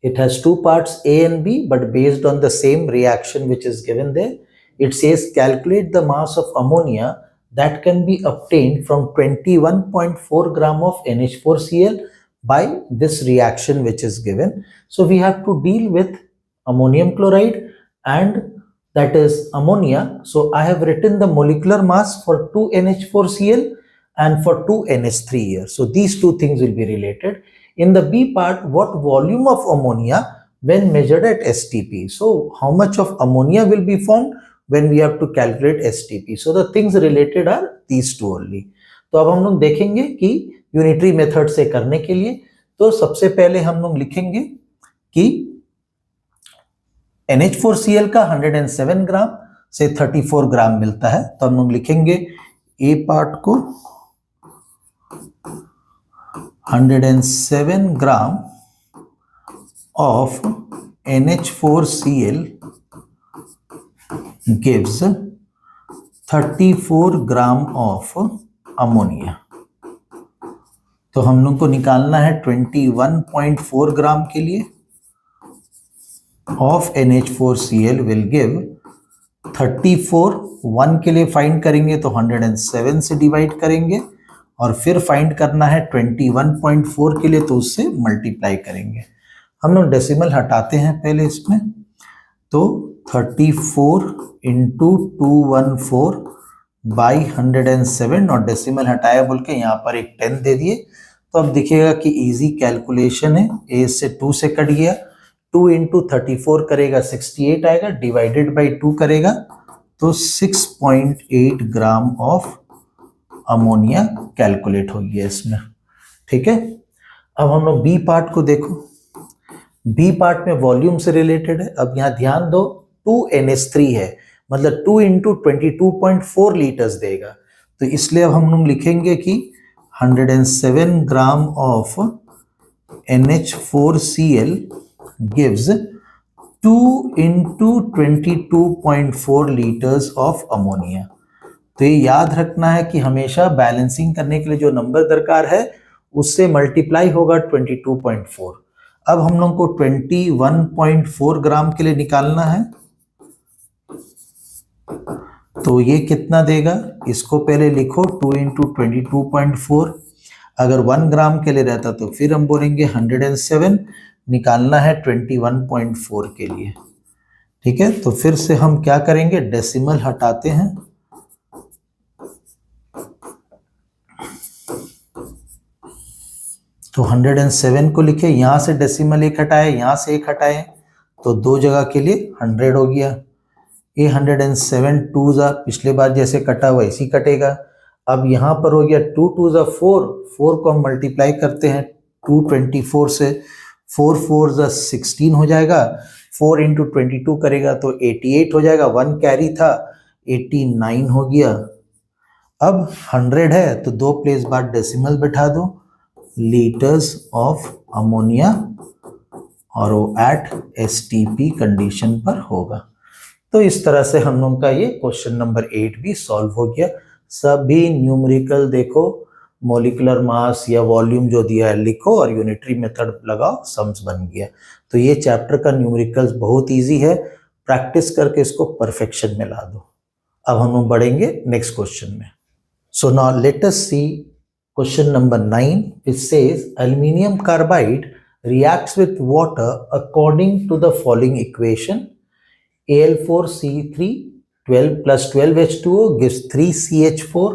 It has two parts A and B, but based on the same reaction which is given there. It says calculate the mass of ammonia that can be obtained from 21.4 gram of NH4Cl by this reaction which is given. So we have to deal with ammonium chloride, and that is ammonia. So I have written the molecular mass for 2NH4Cl and for 2NH3 here. So these two things will be related. In the B part, what volume of ammonia when measured at STP? So how much of ammonia will be formed when we have to calculate STP? So the things related are these two only. तो अब हम लोग देखेंगे कि unitary method से करने के लिए, तो सबसे पहले हम लोग लिखेंगे कि NH4Cl का 107 ग्राम से 34 ग्राम मिलता है। तो हम लोग लिखेंगे A पार्ट को 107 gram of NH4Cl gives 34 gram of ammonia. तो हम लोग को निकालना है 21.4 ग्राम के लिए of NH4Cl will give 34, 1 के लिए फाइंड करेंगे तो 107 से डिवाइड करेंगे, और फिर फाइंड करना है 21.4 के लिए, तो उससे मल्टीप्लाई करेंगे। हम लोग डेसिमल हटाते हैं पहले इसमें, तो 34 इंटू 214 बाई 107, और डेसिमल हटाया बोल के यहाँ पर एक 10 दे दिए। तो अब दिखेगा कि इजी कैलकुलेशन है, ए से 2 से कट गया, 2 इंटू 34 करेगा 68 आएगा, डिवाइडेड बाई 2 करेगा तो 6.8 ग्राम ऑफ अमोनिया कैलकुलेट हो गया इसमें। ठीक है, अब हम लोग बी पार्ट को देखो। बी पार्ट में वॉल्यूम से रिलेटेड है। अब यहाँ ध्यान दो, 2NH3 है, मतलब 2 इंटू 22.4 लीटर्स देगा, तो इसलिए अब हम लोग लिखेंगे कि 107 gram of NH4Cl gives 2 into 22.4 litres of ammonia. तो ये याद रखना है कि हमेशा बैलेंसिंग करने के लिए जो नंबर दरकार है उससे मल्टीप्लाई होगा 22.4। अब हम लोग को 21.4 ग्राम के लिए निकालना है, तो ये कितना देगा, इसको पहले लिखो 2 इंटू 22.4। अगर 1 ग्राम के लिए रहता तो फिर हम बोलेंगे 107, निकालना है 21.4 के लिए। ठीक है, तो फिर से हम क्या करेंगे, डेसिमल हटाते हैं, तो 107 को लिखे, यहाँ से डेसिमल एक हटाए, यहाँ से एक हटाए, तो दो जगह के लिए 100 हो गया। ये 107 2 जा पिछले बार जैसे कटा हुआ इसी कटेगा। अब यहाँ पर हो गया 2 2 जा 4, 4 को हम मल्टीप्लाई करते हैं 224 से, 4 4 जा 16 हो जाएगा, 4 इंटू 22 करेगा तो 88 हो जाएगा, 1 कैरी था 89 हो गया। अब 100 है तो 2 प्लेस बाद डेसिमल बैठा दो, लीटर्स ऑफ अमोनिया, और वो एट STP कंडीशन पर होगा। तो इस तरह से हम लोग का ये क्वेश्चन नंबर 8 भी सॉल्व हो गया। सभी न्यूमेरिकल देखो, मॉलिक्यूलर मास या वॉल्यूम जो दिया है लिखो और यूनिटरी मेथड लगाओ, सम्स बन गया। तो ये चैप्टर का न्यूमेरिकल्स बहुत इजी है, प्रैक्टिस करके इसको परफेक्शन में ला दो। अब हम लोग बढ़ेंगे नेक्स्ट क्वेश्चन में। सो now let us C question number 9, which says aluminum carbide reacts with water according to the following equation: Al4C3 12 plus 12H2O gives 3CH4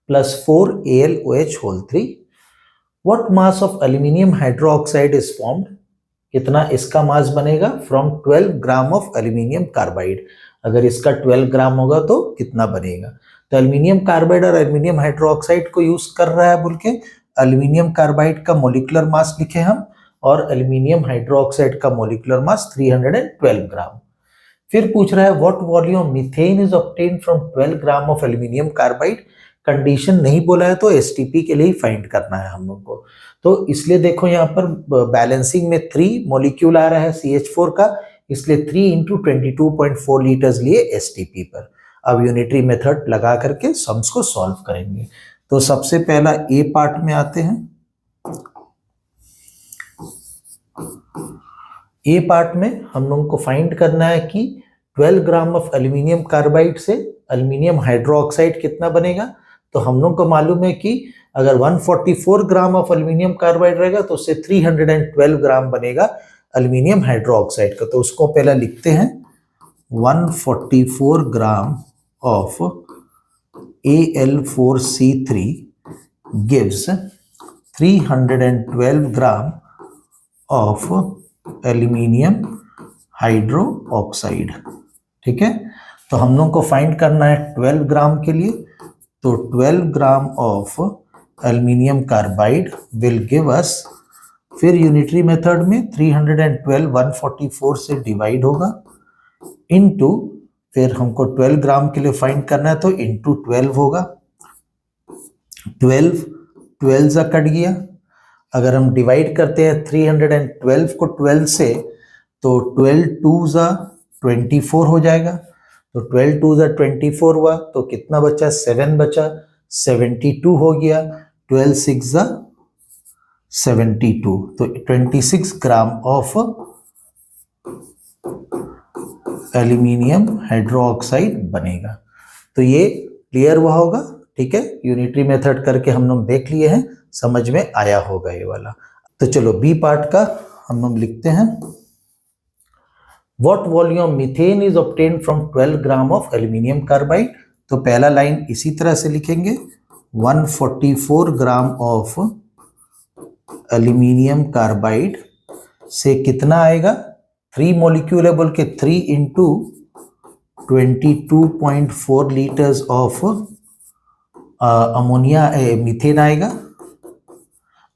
plus 4AlOH whole 3. What mass of aluminium hydroxide is formed, कितना इसका मास बनेगा from 12 gram of aluminium carbide, अगर इसका 12 ग्राम होगा तो कितना बनेगा। तो एल्यूमिनियम कार्बाइड और एल्यूमिनियम हाइड्रोक्साइड को यूज कर रहा है बोल के एल्यूमिनियम कार्बाइड का मोलिकुलर मास लिखे हम और एल्यूमिनियम हाइड्रोक्साइड का मोलिकुलर मास 312 ग्राम। फिर पूछ रहा है what volume methane is obtained from 12 gram of aluminium carbide, condition नहीं बोला है तो एसटीपी के लिए ही फाइंड करना है हम लोग को। तो इसलिए देखो यहाँ पर बैलेंसिंग में 3 मॉलिक्यूल आ रहा है CH4 का, इसलिए 3 इंटू 22.4 लीटर्स लिए एसटीपी पर। अब यूनिटरी मेथड लगा करके सम्स को सॉल्व करेंगे। तो सबसे पहला ए पार्ट में आते हैं। ए पार्ट में हम लोगों को फाइंड करना है कि 12 ग्राम ऑफ एल्यूमिनियम कार्बाइड से एल्यूमिनियम हाइड्रोक्साइड कितना बनेगा। तो हम लोग को मालूम है कि अगर 144 ग्राम ऑफ एल्यूमिनियम कार्बाइड रहेगा तो उससे 312 ग्राम बनेगा एल्यूमिनियम हाइड्रोक्साइड का। तो उसको पहले लिखते हैं 144 gram of Al4C3 gives 312 gram of aluminium hydroxide. ठीक है, तो हम लोग को फाइंड करना है 12 ग्राम के लिए, तो 12 gram of aluminium carbide will give us, फिर यूनिटरी मेथड में 312 144 से डिवाइड होगा इनटू, फिर हमको 12 ग्राम के लिए फाइंड करना है तो इनटू 12 होगा। 12 जा कट गया, अगर हम डिवाइड करते हैं 312 को 12 से तो 12 2 जा 24 हो जाएगा। तो 12 2 जा 24 हुआ तो कितना बचा, 7 बचा, 72 हो गया। 12 6 जा 72, तो 26 ग्राम ऑफ एल्यूमिनियम हाइड्रोक्साइड बनेगा। तो ये क्लियर हुआ होगा। ठीक है, यूनिटरी मेथड करके हम लोग देख लिए हैं, समझ में आया होगा ये वाला। तो चलो बी पार्ट का हम लोग लिखते हैं। What volume methane is obtained from 12 gram of aluminium carbide. तो पहला लाइन इसी तरह से लिखेंगे 144 ग्राम ऑफ एल्यूमिनियम कार्बाइड से कितना आएगा, 3 मॉलिक्यूल है बोल के 3 into 22.4 litres of ammonia methane आएगा।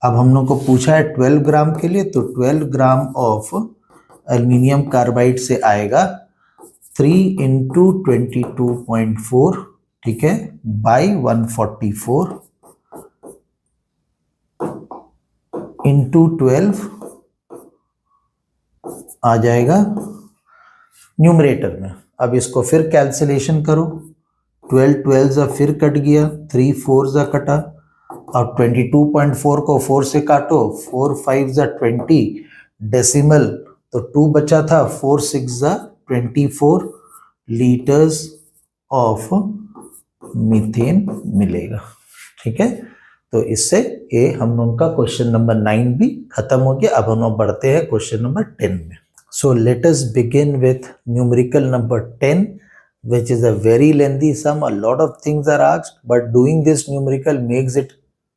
अब हम लोग को पूछा है 12 ग्राम के लिए, तो 12 ग्राम ऑफ एल्यूमिनियम कार्बाइड से आएगा 3 इंटू 22.4, ठीक है, बाई 144 इंटू 12 आ जाएगा न्यूमरेटर में। अब इसको फिर कैलकुलेशन करो, 12 12 जा फिर कट गया, 3 4 जा कटा, और 22.4 को 4 से काटो, 4 5 जा 20 डेसिमल, तो 2 बचा था, 4 6 जा 24 लीटर्स ऑफ मीथेन मिलेगा। ठीक है, तो इससे ये हम लोग का क्वेश्चन नंबर 9 भी खत्म हो गया। अब हम लोग बढ़ते हैं क्वेश्चन नंबर 10 में। So let us begin with numerical number 10, which is a very lengthy sum. A lot of things are asked, but doing this numerical makes it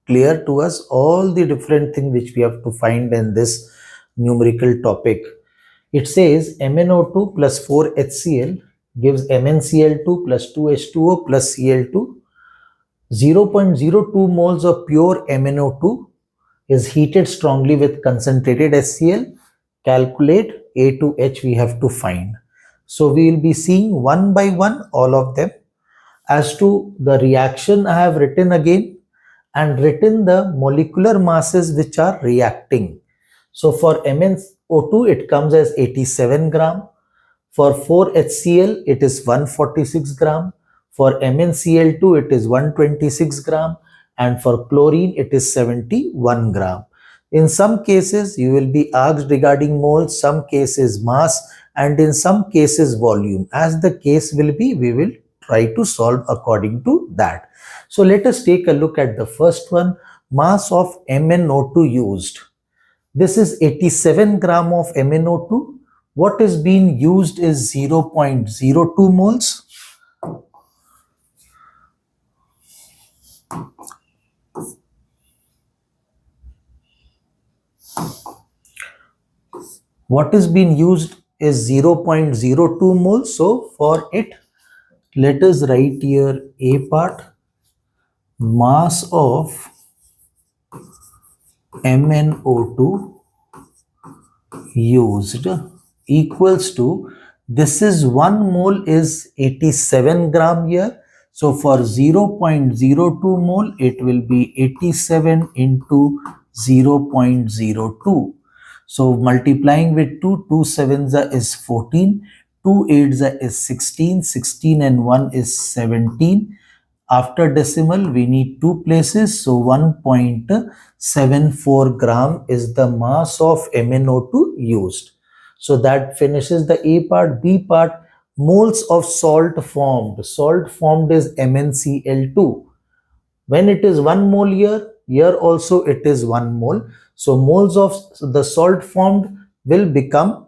clear to us all the different things which we have to find in this numerical topic. It says MnO2 plus 4HCl gives MnCl2 plus 2H2O plus Cl2. 0.02 moles of pure MnO2 is heated strongly with concentrated HCl. Calculate A to H we have to find. So we will be seeing one by one all of them. As to the reaction, I have written again and written the molecular masses which are reacting. So for MnO2 it comes as 87 gram. For 4HCl it is 146 gram. For MnCl2 it is 126 gram. And for chlorine it is 71 gram. In some cases you will be asked regarding moles, some cases mass, and in some cases volume. As the case will be, we will try to solve according to that. So let us take a look at the first one, mass of MnO2 used. This is 87 gram of MnO2. What is being used is 0.02 moles. What is being used is 0.02 moles. So for it, let us write here A part, mass of MnO2 used equals to, this is 1 mole is 87 gram here. So for 0.02 mole, it will be 87 into 0.02. So multiplying with 2, 2 sevens is 14, 2 eights is 16, 16 and 1 is 17. After decimal, we need 2 places. So 1.74 gram is the mass of MnO2 used. So that finishes the A part. B part, moles of salt formed. Salt formed is MnCl2. When it is 1 mole here also it is 1 mole. So moles of the salt formed will become,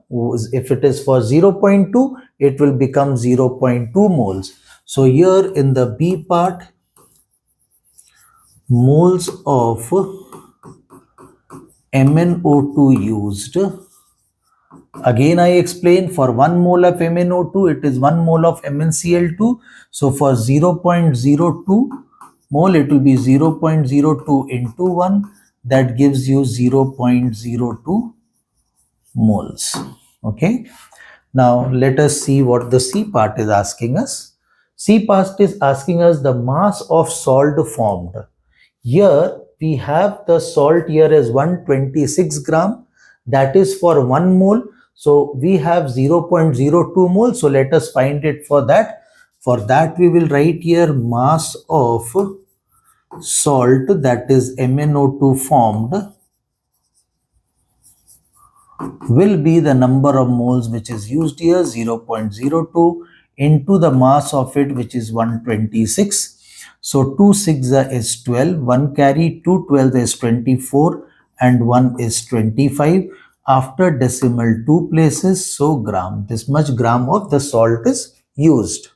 if it is for 0.2, it will become 0.2 moles. So here in the B part, moles of MnO2 used. Again, I explain, for 1 mole of MnO2, it is 1 mole of MnCl2. So for 0.02 mole, it will be 0.02 into 1. That gives you 0.02 moles. Okay. Now let us see what the C part is asking us. C part is asking us the mass of salt formed. Here we have the salt here as 126 gram. That is for 1 mole. So we have 0.02 mole. So let us find it for that. For that we will write here mass of salt, that is MnO2 formed, will be the number of moles which is used here, 0.02 into the mass of it, which is 126. So 2 6 is 12, 1 carry, 2 12 is 24 and 1 is 25. After decimal 2 places, so gram, this much gram of the salt is used.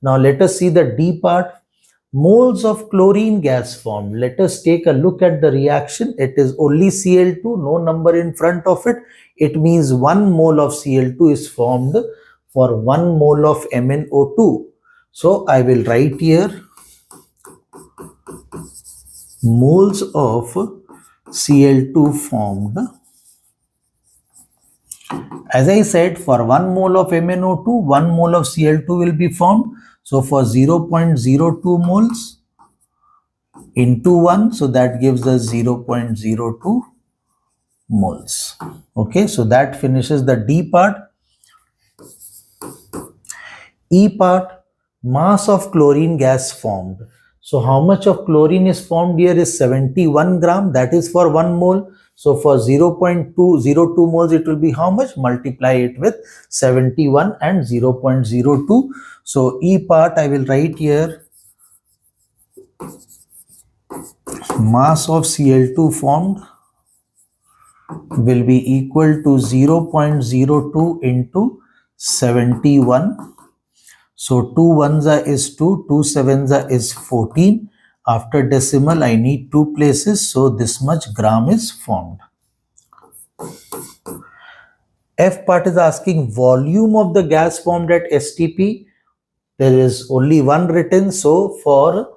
Now let us see the D part. Moles of chlorine gas formed. Let us take a look at the reaction. It is only Cl2, no number in front of it. It means 1 mole of Cl2 is formed for 1 mole of MnO2. So I will write here moles of Cl2 formed. As I said, for 1 mole of MnO2, 1 mole of Cl2 will be formed. So for 0.02 moles into 1, so that gives us 0.02 moles. Okay, so that finishes the D part. E part, mass of chlorine gas formed. So how much of chlorine is formed here is 71 gram. That is for 1 mole. So for 0.202 moles, it will be how much? Multiply it with 71 and 0.02. So E part, I will write here mass of Cl2 formed will be equal to 0.02 into 71. So 2 ones is 2, 2 sevens is 14. After decimal, I need 2 places. So this much gram is formed. F part is asking volume of the gas formed at STP. There is only one written. So for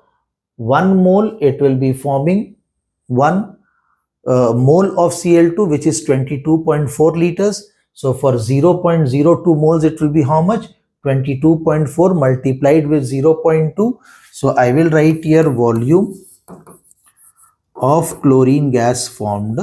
1 mole, it will be forming 1 mole of Cl2, which is 22.4 liters. So for 0.02 moles, it will be how much? 22.4 multiplied with 0.2. So I will write here volume of chlorine gas formed,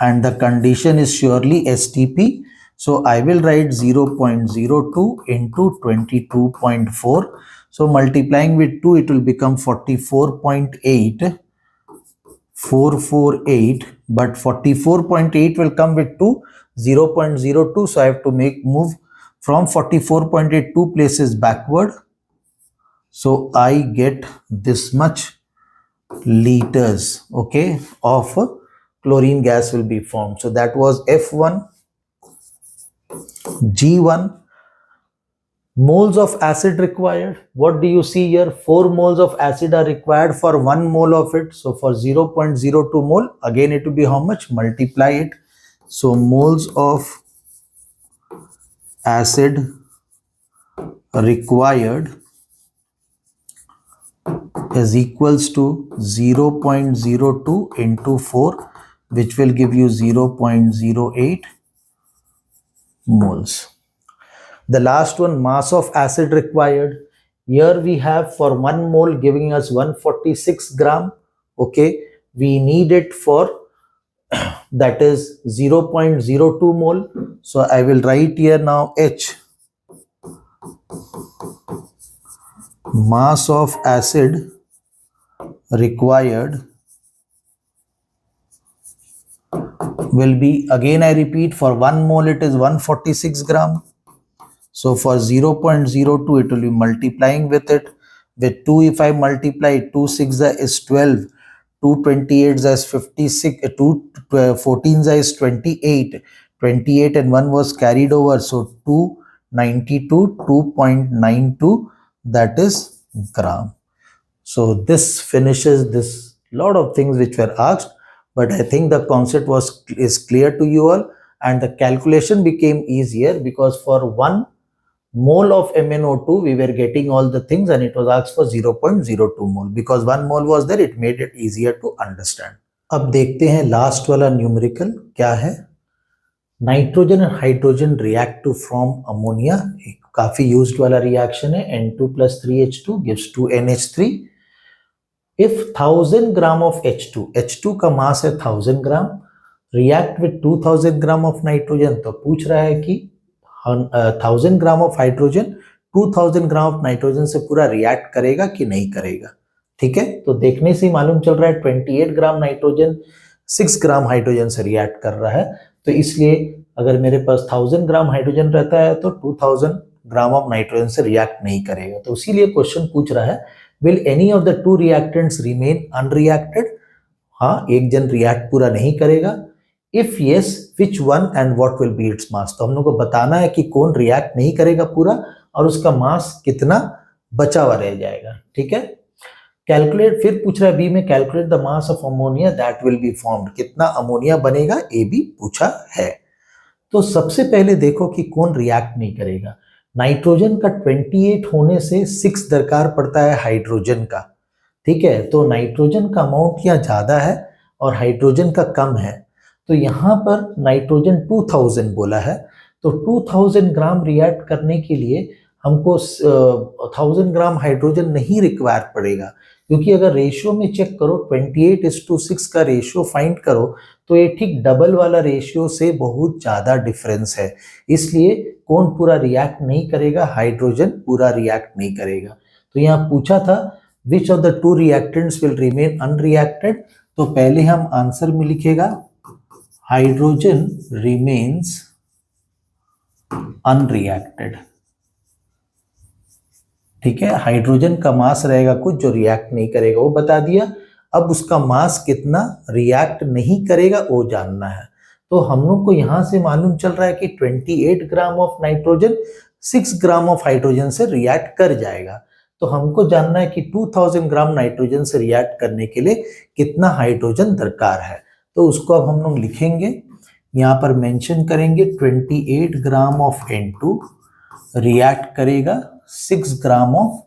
and the condition is surely STP. So I will write 0.02 into 22.4. So multiplying with 2, it will become 44.8. 448, but 44.8 will come with 2, 0.02. So I have to move from 44.8 2 places backward. So I get this much liters, okay, of chlorine gas will be formed. So that was F1. G1, moles of acid required. What do you see here? 4 moles of acid are required for 1 mole of it. So for 0.02 mole, again it will be how much? Multiply it. So moles of acid required is equals to 0.02 into 4, which will give you 0.08 moles. The last one, mass of acid required. Here we have for 1 mole giving us 146 gram. Okay, we need it for that is 0.02 mole. So I will write here now H, mass of acid required will be, again I repeat, for 1 mole it is 146 gram. So for 0.02 it will be multiplying with it. With 2 if I multiply, 2 6 is 12, 2 28 is 56, 2 14 is 28, 28 and 1 was carried over. So 292, 2.92, that is gram. So this finishes this lot of things which were asked, but I think the concept is clear to you all, and the calculation became easier because for 1 mole of MnO2 we were getting all the things, and it was asked for 0.02 mole. Because 1 mole was there, it made it easier to understand. अब देखते हैं last वाला numerical क्या है. Nitrogen and hydrogen react to form ammonia. काफी used वाला reaction है. N2 + 3H2 gives 2NH3. If 1000 gram of H2 का मास है 1000 gram, react with 2000 gram of nitrogen, तो पूछ रहा है कि 1000 gram of hydrogen 2000 gram of nitrogen से पूरा रिएक्ट करेगा कि नहीं करेगा. ठीक है, तो देखने से ही मालूम चल रहा है 28 ग्राम नाइट्रोजन 6 ग्राम हाइड्रोजन से रिएक्ट कर रहा है. तो इसलिए अगर मेरे पास 1000 ग्राम हाइड्रोजन रहता है तो 2000 ग्राम ऑफ नाइट्रोजन से रिएक्ट नहीं करेगा. तो इसीलिए क्वेश्चन पूछ रहा है, will any of the 2 reactants remain unreacted. हाँ, एक जन रिएक्ट पूरा नहीं करेगा. If yes, which one and what will be its mass. तो हम लोग को बताना है कि कौन रिएक्ट नहीं करेगा पूरा और उसका मास कितना बचा हुआ रह जाएगा. ठीक है, कैलकुलेट. फिर पूछ रहा है बी में, calculate the mass of ammonia that will be formed. कितना अमोनिया बनेगा, ए बी पूछा है. तो सबसे पहले देखो कि कौन रिएक्ट नहीं करेगा. नाइट्रोजन का 28 होने से 6 दरकार पड़ता है हाइड्रोजन का. ठीक है, तो नाइट्रोजन का अमाउंट यहाँ ज्यादा है और हाइड्रोजन का कम है. तो यहाँ पर नाइट्रोजन 2000 बोला है, तो 2000 ग्राम रिएक्ट करने के लिए हमको 1000 ग्राम हाइड्रोजन नहीं रिक्वायर पड़ेगा. क्योंकि अगर रेशियो में चेक करो 28:6 का रेशियो फाइंड करो तो ये ठीक डबल वाला रेशियो से बहुत ज़्यादा डिफरेंस है. इसलिए कौन पूरा रिएक्ट नहीं करेगा, हाइड्रोजन पूरा रिएक्ट नहीं करेगा. तो यहाँ पूछा था which of the 2 reactants will remain unreacted. तो पहले हम आंसर में लिखेगा हाइड्रोजन रिमेन्स अनरिएक्टेड. ठीक है, हाइड्रोजन का मास रहेगा कुछ जो रिएक्ट नहीं करेगा, वो बता दिया. अब उसका मास कितना रिएक्ट नहीं करेगा वो जानना है. तो हम लोग को यहां से मालूम चल रहा है कि 28 ग्राम of nitrogen 6 gram of hydrogen से रिएक्ट कर जाएगा. तो हमको जानना है कि 2000 ग्राम नाइट्रोजन से रिएक्ट करने के लिए कितना हाइड्रोजन दरकार है. तो उसको अब हम लोग लिखेंगे, यहाँ पर मेंशन करेंगे 28 ग्राम ऑफ N2 रिएक्ट करेगा 6 ग्राम ऑफ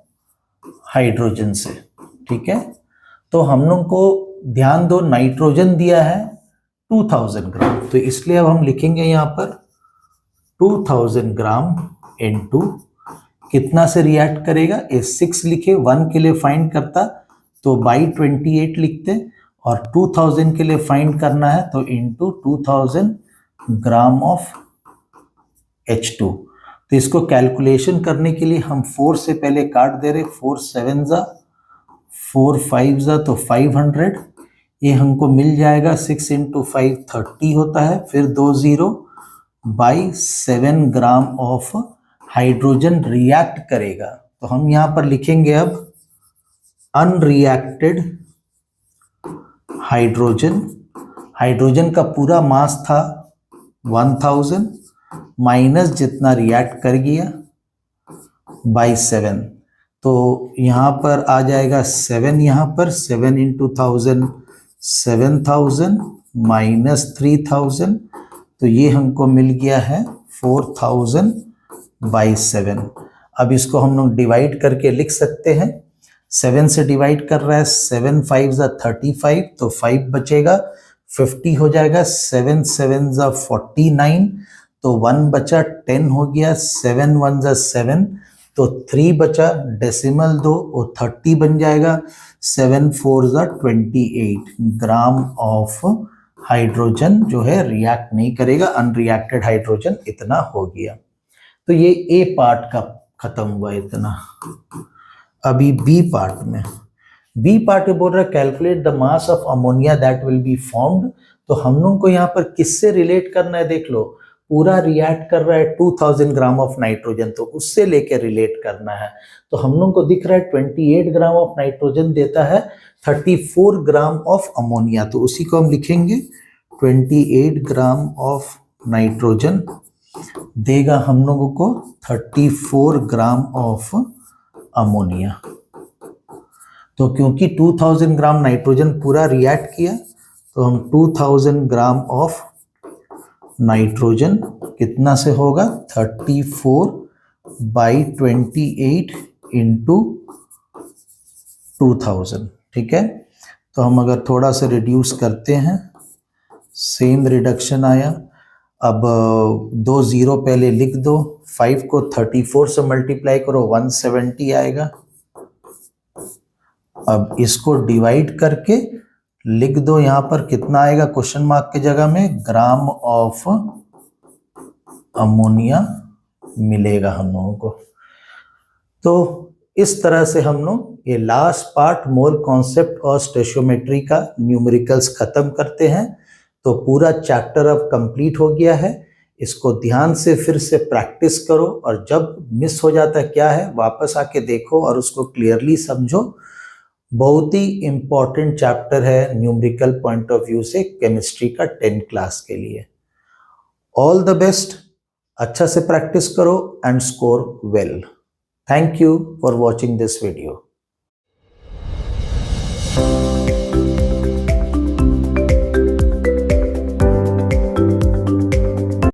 हाइड्रोजन से. ठीक है, तो हम लोग को ध्यान दो नाइट्रोजन दिया है 2000 ग्राम, तो इसलिए अब हम लिखेंगे यहाँ पर 2000 ग्राम N2 कितना से रिएक्ट करेगा. ये 6 लिखे, 1 के लिए फाइंड करता तो बाई 28 लिखते, और 2000 के लिए फाइंड करना है तो इंटू 2000 ग्राम ऑफ H2. तो इसको कैलकुलेशन करने के लिए हम 4 से पहले काट दे रहे. 4 7 जा, 4 5 जा तो 500. ये हमको मिल जाएगा 6 × 5 30 होता है. फिर 2 0 by 7 gram of hydrogen react करेगा. तो हम यहाँ पर लिखेंगे अब अनरिएक्टेड हाइड्रोजन. हाइड्रोजन का पूरा मास था 1000 माइनस जितना रिएक्ट कर गया बाई 7. तो यहाँ पर आ जाएगा 7, यहाँ पर 7 × 1000 7000 माइनस 3000 तो ये हमको मिल गया है 4000/7। अब इसको हम लोग डिवाइड करके लिख सकते हैं। 7 से डिवाइड कर रहा है, 7 5 35, तो 5 बचेगा, 50 हो जाएगा, 7 7 49, तो 1 बचा, 10 हो गया, 7 1 7, तो 3 बचा, डेसिमल 2 वो 30 बन जाएगा, 7 4 28 ग्राम ऑफ हाइड्रोजन जो है रिएक्ट नहीं करेगा, अनरिएक्टेड हाइड्रोजन इतना हो गया। तो ये ए पार्ट का खत्म हुआ इतना। अभी बी पार्ट में, बी पार्ट बोल रहा है calculate the mass of ammonia that will be formed. तो हम लोग को यहाँ पर किससे रिलेट करना है, देख लो, पूरा रिएक्ट कर रहा है 2000 ग्राम ऑफ नाइट्रोजन, तो उससे लेके रिलेट करना है। तो हम लोग को दिख रहा है 28 ग्राम ऑफ नाइट्रोजन देता है 34 ग्राम ऑफ अमोनिया, तो उसी को हम लिखेंगे 28 ग्राम ऑफ नाइट्रोजन देगा हम लोगों को 34 ग्राम ऑफ अमोनिया। तो क्योंकि 2000 ग्राम नाइट्रोजन पूरा रिएक्ट किया, तो हम 2000 ग्राम ऑफ नाइट्रोजन कितना से होगा, 34/28 इंटू 2000। ठीक है, तो हम अगर थोड़ा सा रिड्यूस करते हैं, सेम रिडक्शन आया। अब 2 0 पहले लिख दो, 5 को 34 से मल्टीप्लाई करो, 170 आएगा। अब इसको डिवाइड करके लिख दो, यहां पर कितना आएगा क्वेश्चन मार्क की जगह में, ग्राम ऑफ अमोनिया मिलेगा हम लोगों को। तो इस तरह से हम लोग ये लास्ट पार्ट मोल कॉन्सेप्ट और स्टोइचियोमेट्री का न्यूमेरिकल्स खत्म करते हैं। तो पूरा चैप्टर अब कंप्लीट हो गया है। इसको ध्यान से फिर से प्रैक्टिस करो, और जब मिस हो जाता है क्या है वापस आके देखो और उसको क्लियरली समझो। बहुत ही इंपॉर्टेंट चैप्टर है न्यूमेरिकल पॉइंट ऑफ व्यू से केमिस्ट्री का 10th क्लास के लिए। ऑल द बेस्ट, अच्छा से प्रैक्टिस करो and score well. Thank you for watching this video.